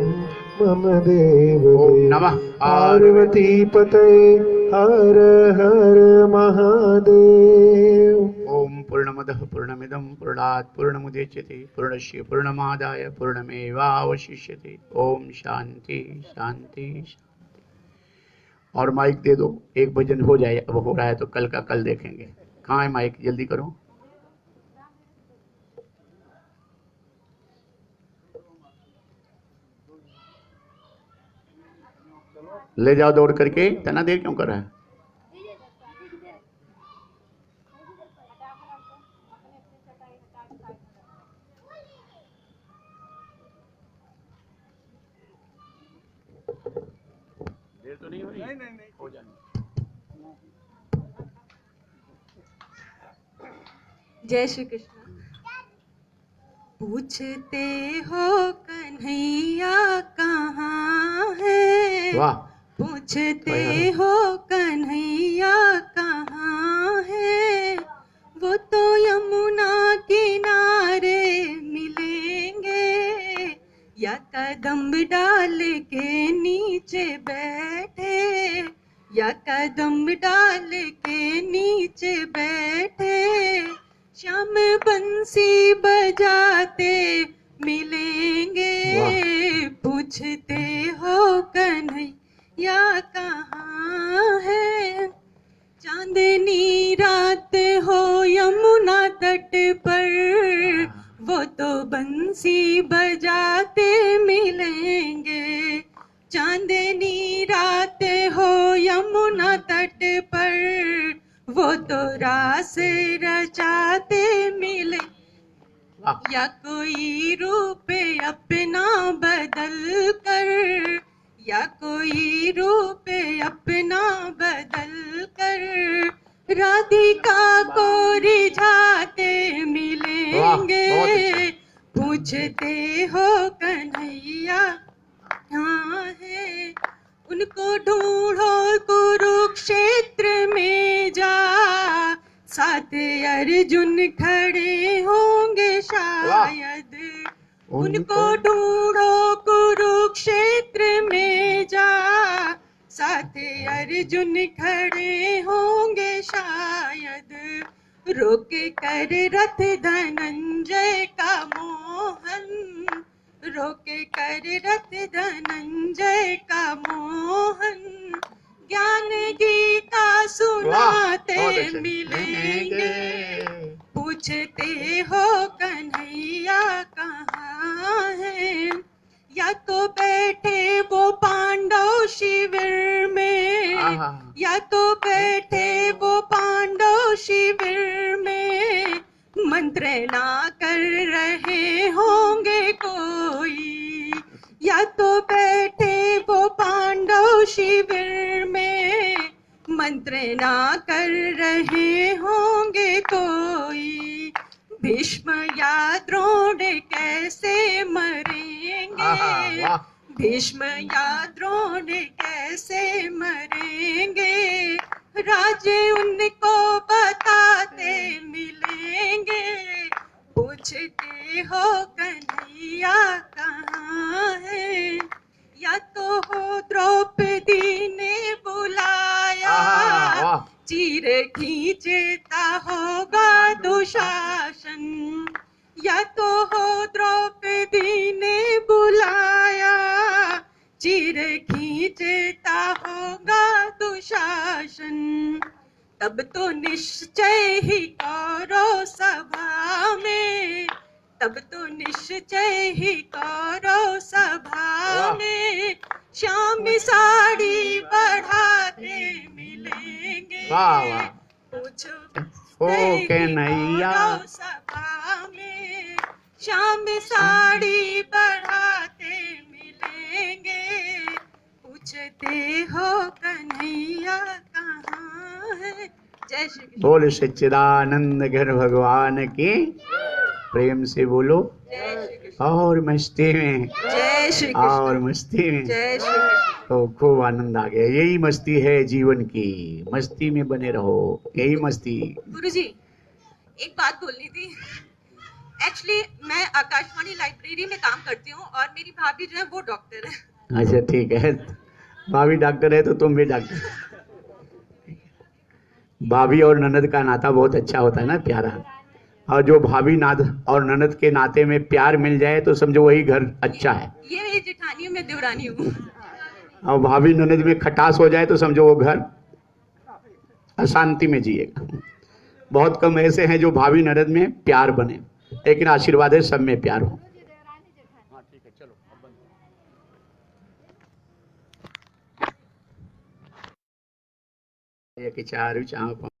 मम देव। ओम नमः पार्वती पते हर हर महादेव। ओम पूर्णमदः पूर्णमिदं पूर्णात् पूर्णमुदच्यते पूर्णस्य पूर्णमादाय पूर्णमेवावशिष्यते। ओम शांति शांति शांति। और माइक दे दो, एक भजन हो जाए। अब हो रहा है तो कल का कल देखेंगे। कहाँ है माइक? जल्दी करो। ले जाओ दौड़ करके। इतना देर क्यों कर रहा है? देर तो नहीं हो रही? नहीं हो जाने। जय श्री कृष्ण। पूछते हो कन्हैया कहाँ है, वाह। पूछते हो कन्हैया कहाँ है, वो तो यमुना किनारे मिलेंगे, या कदम डाल के नीचे बैठे, या कदम डाल के नीचे बैठे, श्याम बंसी बजाते मिलेंगे। पूछते हो कन्हैया कहाँ है, चांदनी रात हो यमुना तट पर, वो तो बंसी बजाते मिलेंगे। चांदनी रात हो यमुना तट पर, वो तो रास रचाते मिले, या कोई रूप अपना बदल कर, या कोई रूप अपना बदल कर, राधिका को रिझाते मिलेंगे। पूछते हो कन्हैया कहाँ है, उनको ढूंढो कुरुक्षेत्र में जा, साथ अर्जुन खड़े होंगे शायद। उनको ढूंढो कुरुक्षेत्र में जा, साथ अर्जुन खड़े होंगे शायद। रोके कर रथ धनंजय का मोहन, रोके कर रथ धनंजय का मोहन, ज्ञान गीता वाह, सुनाते बहुत अच्छे। मिलेंगे, पूछते हो कन्हैया कहाँ है, या तो बैठे वो पांडव शिविर में, आहा। या तो बैठे वो पांडव शिविर में, मंत्रणा कर रहे होंगे कोई, या तो बैठे वो पांडव शिविर में, मंत्रणा कर रहे होंगे कोई, भीष्म या द्रोण कैसे आहा, मरेंगे, वाह। भीष्म या द्रोण कैसे मरेंगे, राजे उनको बताते मिलेंगे, पूछते हो कन्हैया कहाँ है, या तो हो द्रौपदी ने बुलाया, आहा, वाह। चीर खींचता होगा दुशासन, या तो हो द्रौपदी ने बुलाया, चीर खींचता होगा दुशासन, तब तो निश्चय ही करो सभा में, तब तो निश्चय ही करो सभा वाह। में, श्याम साड़ी बढ़ाते मिलेंगे, वाह, वाह। पूछो ओ कन्हैया। करो सभा में, श्याम साड़ी बढ़ाते मिलेंगे, पूछते हो कन्हैया कहाँ है। जय श्री कृष्ण। बोल सच्चिदानंद घन भगवान की, प्रेम से बोलो। जय श्री कृष्ण। और मस्ती में, जय श्री और कृष्ण। मस्ती में, जय श्री कृष्ण। तो खूब आनंद आ गया। यही मस्ती है जीवन की, मस्ती में बने रहो, यही मस्ती। गुरुजी, एक बात बोलनी थी। एक्चुअली मैं आकाशवाणी लाइब्रेरी में काम करती हूँ और मेरी भाभी जो है वो डॉक्टर है। अच्छा ठीक है, भाभी डॉक्टर है तो तुम भी डॉक्टर। भाभी और ननद का नाता बहुत अच्छा होता है ना, प्यारा। और जो भाभी नाद और ननद के नाते में प्यार मिल जाए तो समझो वही घर अच्छा है। ये मेरी जेठानी हूँ, मैं देवरानी हूँ। और भाभी ननद में खटास हो जाए तो समझो वो घर अशांति में जिएगा। बहुत कम ऐसे हैं जो भाभी ननद में प्यार बने, लेकिन आशीर्वाद है सब में प्यार हो। एक चार चाँप